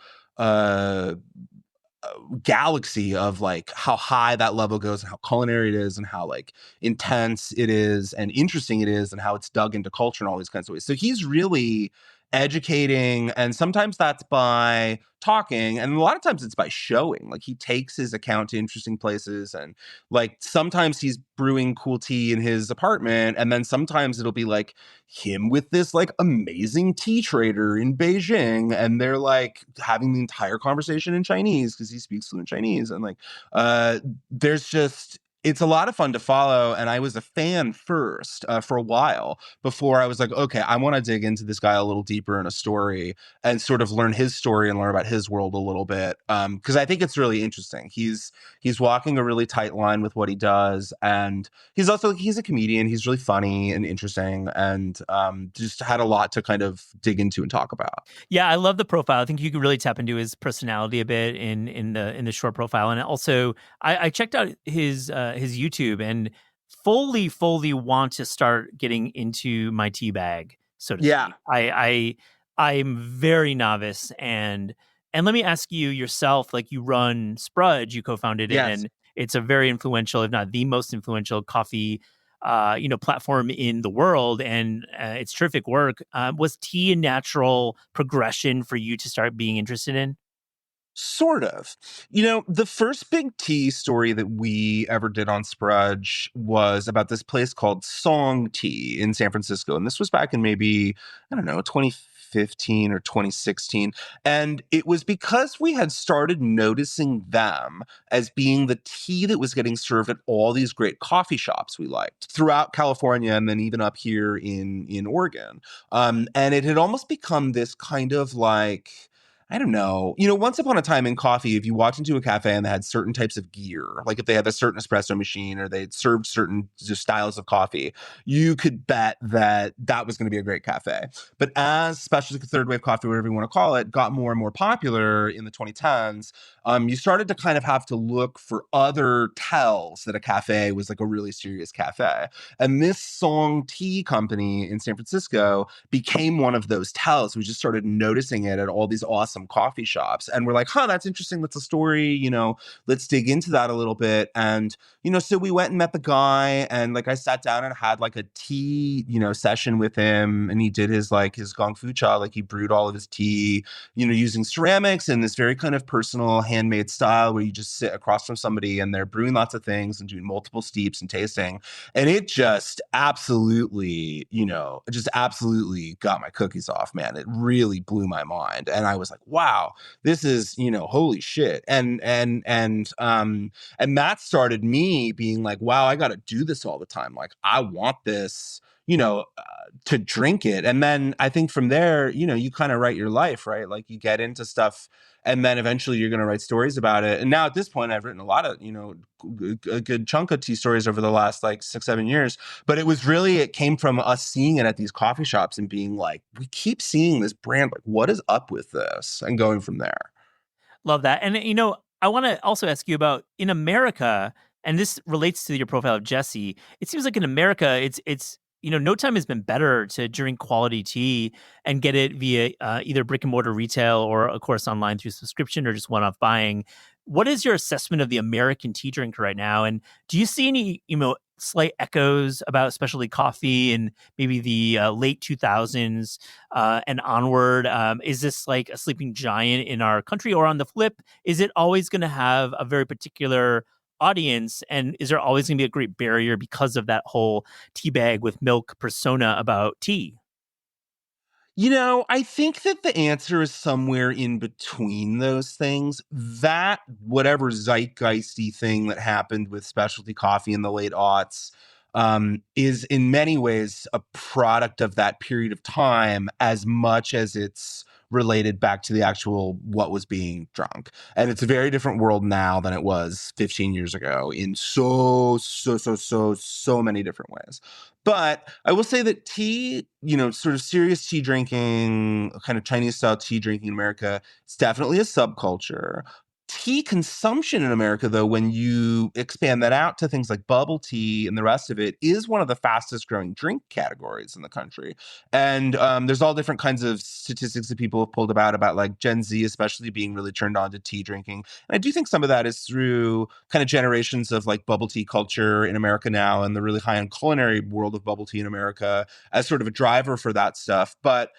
galaxy of like how high that level goes and how culinary it is and how like intense it is and interesting it is and how it's dug into culture and all these kinds of ways. So he's really educating, and sometimes that's by talking, and a lot of times it's by showing. Like he takes his account to interesting places, and like sometimes he's brewing cool tea in his apartment, and then sometimes it'll be like him with this like amazing tea trader in Beijing, and they're like having the entire conversation in Chinese because he speaks fluent Chinese. And like there's just, it's a lot of fun to follow. And I was a fan first for a while before I was like, okay, I want to dig into this guy a little deeper in a story and sort of learn his story and learn about his world a little bit. Because I think it's really interesting. He's walking a really tight line with what he does. And he's a comedian. He's really funny and interesting, and just had a lot to kind of dig into and talk about. Yeah, I love the profile. I think you can really tap into his personality a bit in the short profile. And also I checked out his YouTube and fully want to start getting into my tea bag, so to Yeah. speak. I'm very novice, and let me ask you yourself, like you run Sprudge, you co-founded it, Yes. and it's a very influential, if not the most influential coffee platform in the world, and it's terrific work. Was tea a natural progression for you to start being interested in? Sort of. The first big tea story that we ever did on Sprudge was about this place called Song Tea in San Francisco. And this was back in maybe, I don't know, 2015 or 2016. And it was because we had started noticing them as being the tea that was getting served at all these great coffee shops we liked throughout California and then even up here in Oregon. And it had almost become this kind of like, I don't know. Once upon a time in coffee, if you walked into a cafe and they had certain types of gear, like if they had a certain espresso machine or they served certain just styles of coffee, you could bet that that was going to be a great cafe. But as specialty third wave coffee, whatever you want to call it, got more and more popular in the 2010s, you started to kind of have to look for other tells that a cafe was like a really serious cafe. And this Song Tea Company in San Francisco became one of those tells. We just started noticing it at all these awesome coffee shops. And we're like, that's interesting. That's a story, let's dig into that a little bit. And, so we went and met the guy, and like I sat down and had like a tea, session with him, and he did his gong fu cha, like he brewed all of his tea, using ceramics in this very kind of personal handmade style where you just sit across from somebody and they're brewing lots of things and doing multiple steeps and tasting. And it just absolutely, got my cookies off, man. It really blew my mind. And I was like, wow, this is, holy shit. And that started me being like, wow, I got to do this all the time. Like, I want this, to drink it. And then I think from there, you kind of write your life, right? Like you get into stuff and then eventually you're going to write stories about it. And now at this point, I've written a lot of, a good chunk of tea stories over the last like 6-7 years. But it came from us seeing it at these coffee shops and being like, we keep seeing this brand. Like, what is up with this? And going from there. Love that. And, I want to also ask you about in America, and this relates to your profile of Jesse. It seems like in America, it's no time has been better to drink quality tea and get it via either brick and mortar retail or, of course, online through subscription or just one-off buying. What is your assessment of the American tea drinker right now? And do you see any, slight echoes about specialty coffee and maybe the late 2000s and onward? Is this like a sleeping giant in our country? Or on the flip, is it always going to have a very particular audience? And is there always going to be a great barrier because of that whole tea bag with milk persona about tea? I think that the answer is somewhere in between those things. That whatever zeitgeisty thing that happened with specialty coffee in the late aughts is in many ways a product of that period of time as much as it's related back to the actual what was being drunk. And it's a very different world now than it was 15 years ago in so many different ways. But I will say that tea, sort of serious tea drinking, kind of Chinese style tea drinking in America, it's definitely a subculture. Tea consumption in America, though, when you expand that out to things like bubble tea and the rest of it, is one of the fastest growing drink categories in the country. And there's all different kinds of statistics that people have pulled about like Gen Z, especially being really turned on to tea drinking. And I do think some of that is through kind of generations of like bubble tea culture in America now and the really high end culinary world of bubble tea in America as sort of a driver for that stuff. But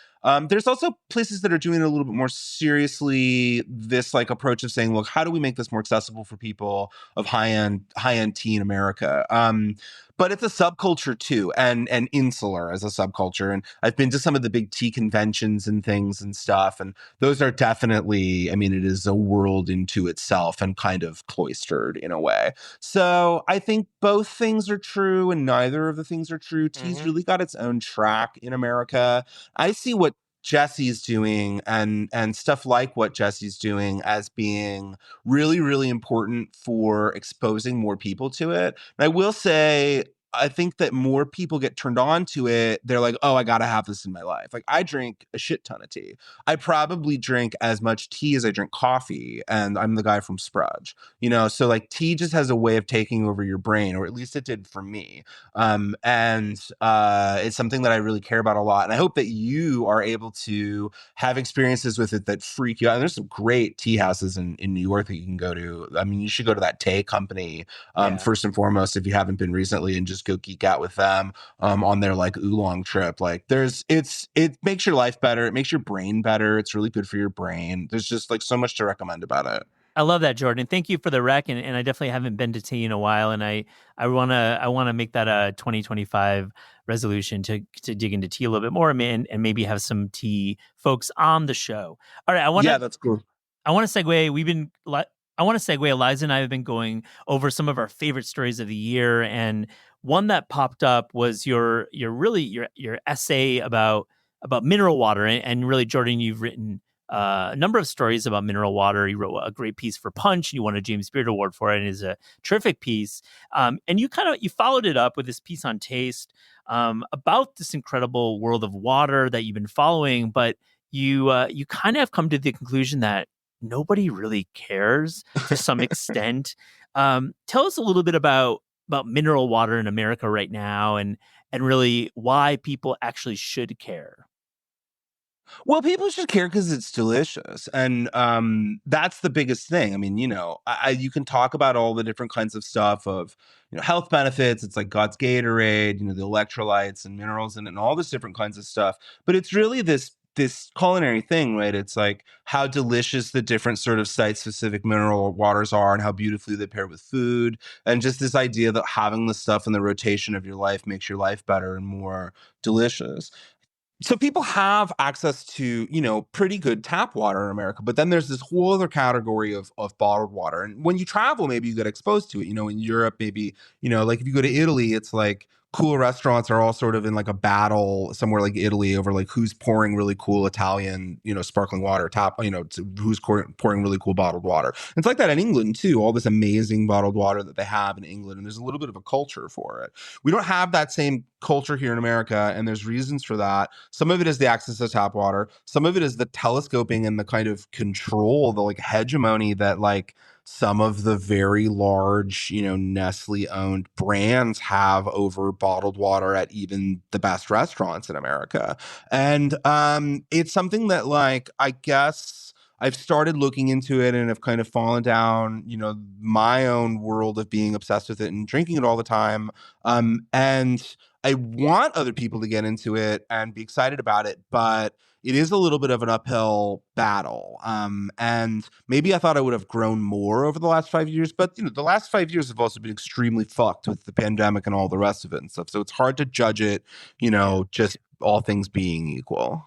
there's also places that are doing it a little bit more seriously. This like approach of saying, look, how do we make this more accessible for people of high end tea in America? But it's a subculture too, and insular as a subculture. And I've been to some of the big tea conventions and things and stuff, and those are definitely, I mean, it is a world into itself and kind of cloistered in a way. So I think both things are true, and neither of the things are true. Tea's really got its own track in America. I see what Jesse's doing and stuff like what Jesse's doing as being really, really important for exposing more people to it. And I will say, I think that more people get turned on to it. They're like, oh, I got to have this in my life. Like, I drink a shit ton of tea. I probably drink as much tea as I drink coffee. And I'm the guy from Sprudge, So, like, tea just has a way of taking over your brain, or at least it did for me. And it's something that I really care about a lot. And I hope that you are able to have experiences with it that freak you out. And there's some great tea houses in New York that you can go to. I mean, you should go to that Tay Company first and foremost if you haven't been recently, and just go geek out with them on their like oolong trip. Like it makes your life better. It makes your brain better. It's really good for your brain. There's just like so much to recommend about it. I love that, Jordan. Thank you for the rec, and I definitely haven't been to tea in a while, and I wanna make that a 2025 resolution to dig into tea a little bit more, and maybe have some tea folks on the show. All right, yeah, that's cool. I want to segue. I want to segue. Eliza and I have been going over some of our favorite stories of the year, and one that popped up was your essay about mineral water, and really, Jordan, you've written a number of stories about mineral water. You wrote a great piece for Punch. You won a James Beard Award for it, and is a terrific piece. And you followed it up with this piece on Taste about this incredible world of water that you've been following, but you kind of have come to the conclusion that nobody really cares to some extent. Tell us a little bit about mineral water in America right now, and really why people actually should care. Well, people should care because it's delicious, and that's the biggest thing. I mean, you can talk about all the different kinds of stuff of health benefits. It's like God's Gatorade, the electrolytes and minerals in it, and all this different kinds of stuff. But it's really this culinary thing, right? It's like how delicious the different sort of site-specific mineral waters are, and how beautifully they pair with food, and just this idea that having the stuff in the rotation of your life makes your life better and more delicious. So people have access to, pretty good tap water in America, but then there's this whole other category of bottled water. And when you travel, maybe you get exposed to it. In Europe, maybe, like if you go to Italy, it's like cool restaurants are all sort of in like a battle somewhere like Italy over like who's pouring really cool Italian, sparkling water who's pouring really cool bottled water. It's like that in England too, all this amazing bottled water that they have in England. And there's a little bit of a culture for it. We don't have that same culture here in America, and there's reasons for that. Some of it is the access to tap water. Some of it is the telescoping and the kind of control, the like hegemony that like some of the very large, Nestle owned brands have over bottled water at even the best restaurants in America. And it's something that like, I guess I've started looking into it and have kind of fallen down, my own world of being obsessed with it and drinking it all the time. And I want other people to get into it and be excited about it, but it is a little bit of an uphill battle. And maybe I thought I would have grown more over the last 5 years, but the last 5 years have also been extremely fucked with the pandemic and all the rest of it and stuff. So it's hard to judge it, Yeah. just all things being equal.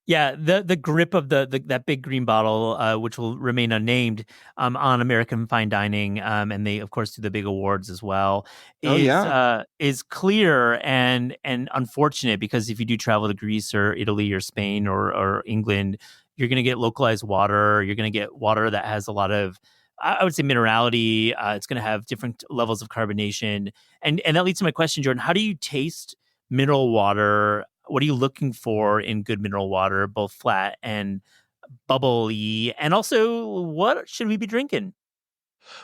Yeah, the grip of the that big green bottle, which will remain unnamed, on American fine dining, and they of course do the big awards as well, Oh yeah. is clear and unfortunate, because if you do travel to Greece or Italy or Spain or England, you're going to get localized water. You're going to get water that has a lot of, I would say, minerality. It's going to have different levels of carbonation, and that leads to my question, Jordan. How do you taste mineral water? What are you looking for in good mineral water, both flat and bubbly? And also, what should we be drinking?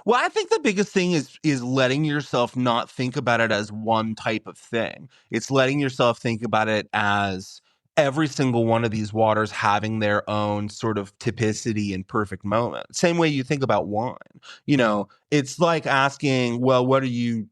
Well, I think the biggest thing is letting yourself not think about it as one type of thing. It's letting yourself think about it as every single one of these waters having their own sort of typicity and perfect moment. Same way you think about wine. It's like asking, well, what do you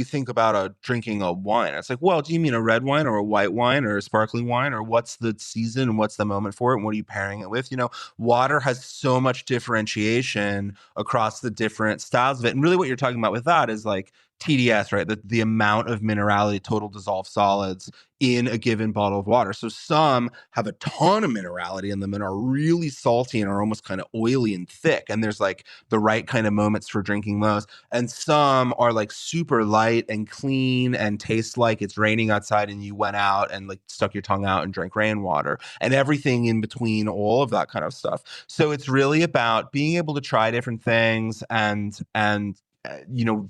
think about drinking a wine? It's like, well, do you mean a red wine or a white wine or a sparkling wine, or what's the season and what's the moment for it and what are you pairing it with? Water has so much differentiation across the different styles of it. And really what you're talking about with that is like TDS, right? The amount of minerality, total dissolved solids in a given bottle of water. So some have a ton of minerality in them and are really salty and are almost kind of oily and thick. And there's like the right kind of moments for drinking those. And some are like super light and clean and taste like it's raining outside and you went out and like stuck your tongue out and drank rainwater, and everything in between, all of that kind of stuff. So it's really about being able to try different things and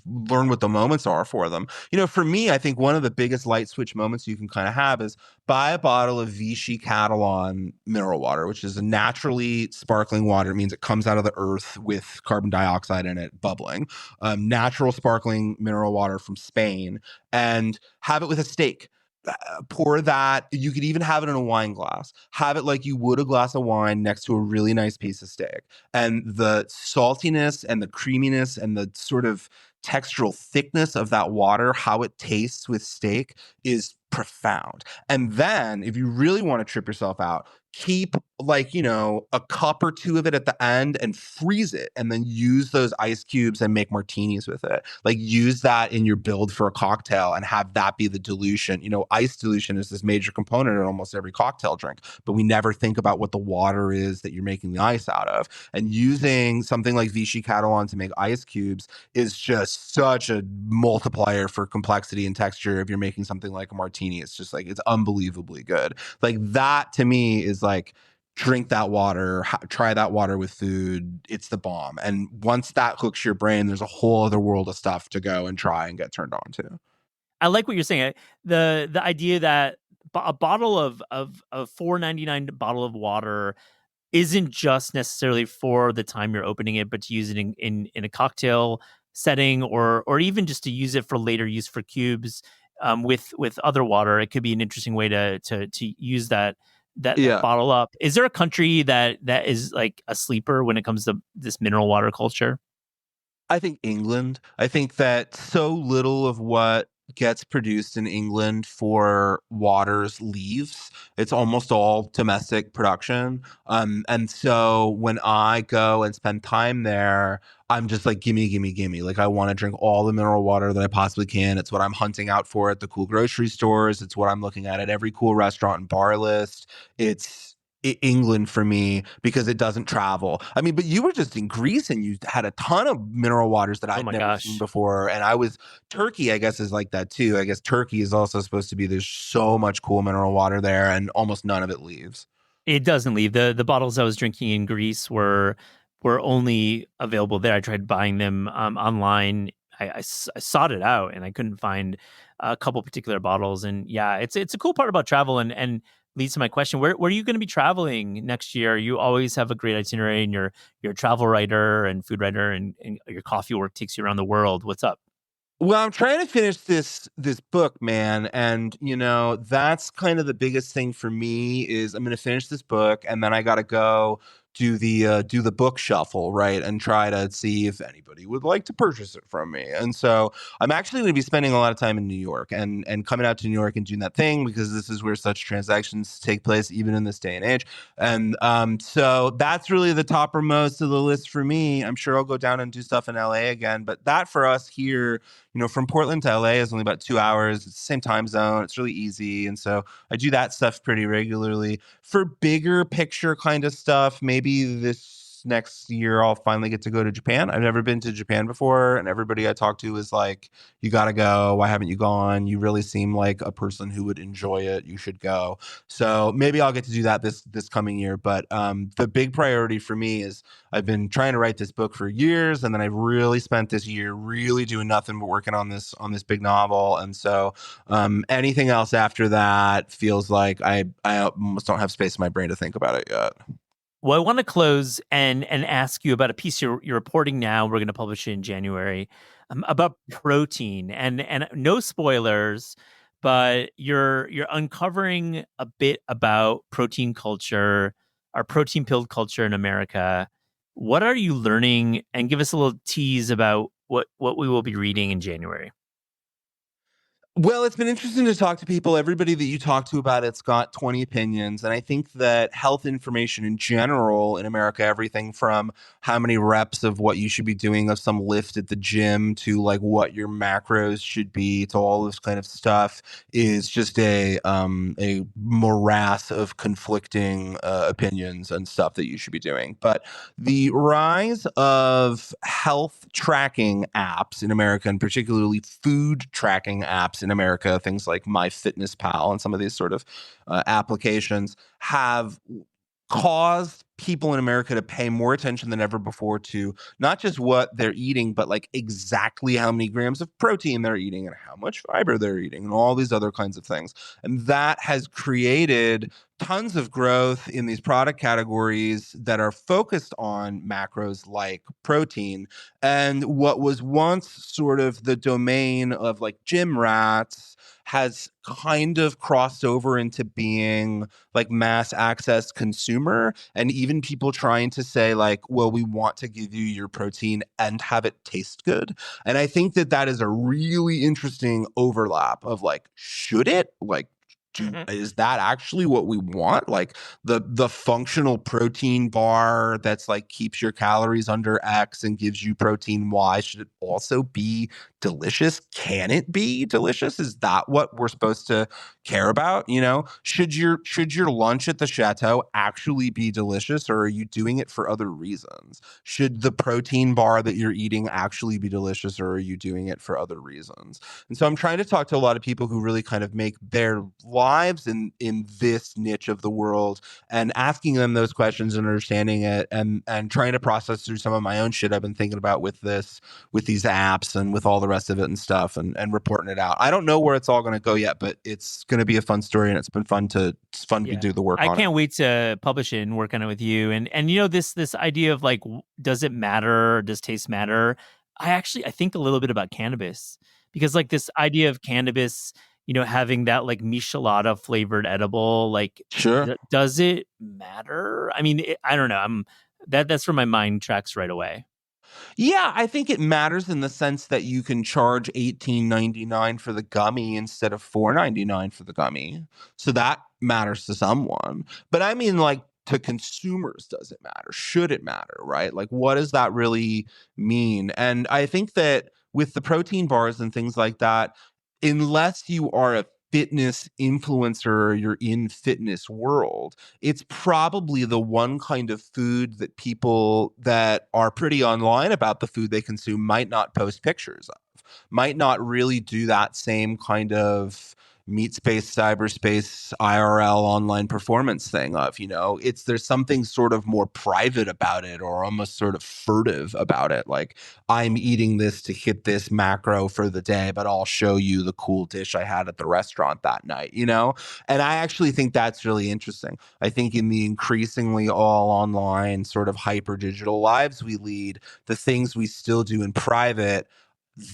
learn what the moments are for them. For me, I think one of the biggest light switch moments you can kind of have is buy a bottle of Vichy Catalan mineral water, which is a naturally sparkling water. It means it comes out of the earth with carbon dioxide in it bubbling. Natural sparkling mineral water from Spain, and have it with a steak. Pour that. You could even have it in a wine glass. Have it like you would a glass of wine next to a really nice piece of steak. And the saltiness and the creaminess and the sort of textural thickness of that water, how it tastes with steak, is profound. And then if you really want to trip yourself out, keep a cup or two of it at the end and freeze it, and then use those ice cubes and make martinis with it. Like, use that in your build for a cocktail and have that be the dilution. Ice dilution is this major component in almost every cocktail drink, but we never think about what the water is that you're making the ice out of. And using something like Vichy Catalan to make ice cubes is just such a multiplier for complexity and texture. If you're making something like a martini, it's just like, it's unbelievably good. Like, that to me is like, drink that water, try that water with food. It's the bomb. And once that hooks your brain, there's a whole other world of stuff to go and try and get turned on to. I like what you're saying. The idea that a bottle of a $4.99 bottle of water isn't just necessarily for the time you're opening it, but to use it in a cocktail setting, or even just to use it for later use for cubes, with other water. It could be an interesting way to use that Yeah. bottle up. Is there a country that is like a sleeper when it comes to this mineral water culture? I think England. I think that so little of what gets produced in England for waters leaves. It's almost all domestic production. And so when I go and spend time there, I'm just like, gimme, gimme, gimme. Like, I want to drink all the mineral water that I possibly can. It's what I'm hunting out for at the cool grocery stores. It's what I'm looking at every cool restaurant and bar list. It's England for me because it doesn't travel. I mean, but you were just in Greece and you had a ton of mineral waters that Oh I'd my never seen gosh. before. And Turkey, I guess, is like that too. I guess Turkey is also supposed to be, there's so much cool mineral water there and almost none of it leaves. It doesn't leave. The bottles I was drinking in Greece were only available there. I tried buying them online. I sought it out and I couldn't find a couple particular bottles. And yeah, it's a cool part about travel, and leads to my question: Where are you going to be traveling next year? You always have a great itinerary, and you're a travel writer and food writer, and your coffee work takes you around the world. What's up? Well, I'm trying to finish this book, man, and that's kind of the biggest thing for me is I'm going to finish this book, and then I got to go do the book shuffle, right, and try to see if anybody would like to purchase it from me. And so I'm actually going to be spending a lot of time in New York and coming out to New York and doing that thing, because this is where such transactions take place, even in this day and age. And so that's really the toppermost of the list for me. I'm sure I'll go down and do stuff in LA again, but that for us here, from Portland to LA is only about 2 hours. It's the same time zone. It's really easy. And so I do that stuff pretty regularly. For bigger picture kind of stuff, maybe this next year I'll finally get to go to Japan. I've never been to Japan before, and everybody I talk to is like, you got to go. Why haven't you gone? You really seem like a person who would enjoy it. You should go. So maybe I'll get to do that this coming year. But the big priority for me is I've been trying to write this book for years, and then I've really spent this year really doing nothing but working on this big novel. And so anything else after that feels like I almost don't have space in my brain to think about it yet. Well, I want to close and ask you about a piece you're reporting now. We're going to publish it in January, about protein, and no spoilers, but you're uncovering a bit about protein culture, our protein pilled culture in America. What are you learning? And give us a little tease about what we will be reading in January. Well, it's been interesting to talk to people. Everybody that you talk to about it's got 20 opinions. And I think that health information in general in America, everything from how many reps of what you should be doing of some lift at the gym to like what your macros should be to all this kind of stuff, is just a morass of conflicting opinions and stuff that you should be doing. But the rise of health tracking apps in America, and particularly food tracking apps in America, things like MyFitnessPal and some of these sort of applications, have caused people in America to pay more attention than ever before to not just what they're eating, but like exactly how many grams of protein they're eating and how much fiber they're eating and all these other kinds of things. And that has created tons of growth in these product categories that are focused on macros like protein. And what was once sort of the domain of like gym rats has kind of crossed over into being like mass access consumer, and even people trying to say like, well, we want to give you your protein and have it taste good. And I think that that is a really interesting overlap of like, should it like, is that actually what we want? Like the functional protein bar that's like keeps your calories under X and gives you protein Y, should it also be delicious? Can it be delicious? Is that what we're supposed to care about? Should your lunch at the Chateau actually be delicious, or are you doing it for other reasons? Should the protein bar that you're eating actually be delicious, or are you doing it for other reasons? And so I'm trying to talk to a lot of people who really kind of make their lives in this niche of the world, and asking them those questions and understanding it, and trying to process through some of my own shit I've been thinking about with these apps and with all the rest of it and stuff, and reporting it out. I don't know where it's all going to go yet, but it's going to be a fun story, and it's been fun to do the work on it. I can't wait to publish it and work on it with you. And this idea of like, does it matter? Does taste matter? I think a little bit about cannabis, because like this idea of cannabis, having that like michelada flavored edible, like, sure. Does it matter? I mean, I don't know. That's where my mind tracks right away. Yeah, I think it matters in the sense that you can charge $18.99 for the gummy instead of $4.99 for the gummy. So that matters to someone. But I mean, like, to consumers, does it matter? Should it matter, right? Like, what does that really mean? And I think that with the protein bars and things like that, unless you are a fitness influencer or you're in fitness world, it's probably the one kind of food that people that are pretty online about the food they consume might not post pictures of, might not really do that same kind of meat space, cyberspace, IRL online performance thing of, there's something sort of more private about it, or almost sort of furtive about it. Like, I'm eating this to hit this macro for the day, but I'll show you the cool dish I had at the restaurant that night, And I actually think that's really interesting. I think in the increasingly all online sort of hyper digital lives we lead, the things we still do in private,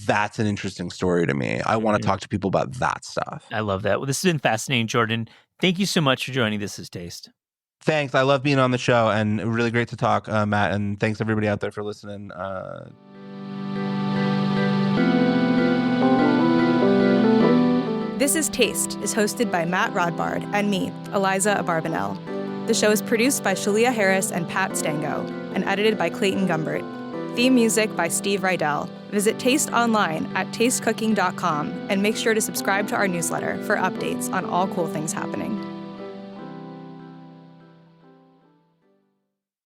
that's an interesting story to me. I want to talk to people about that stuff. I love that. Well, this has been fascinating, Jordan. Thank you so much for joining This Is Taste. Thanks. I love being on the show, and really great to talk, Matt. And thanks everybody out there for listening. This is Taste is hosted by Matt Rodbard and me, Eliza Abarbanel. The show is produced by Shalia Harris and Pat Stango and edited by Clayton Gumbert. Theme music by Steve Rydell. Visit Taste online at tastecooking.com and make sure to subscribe to our newsletter for updates on all cool things happening.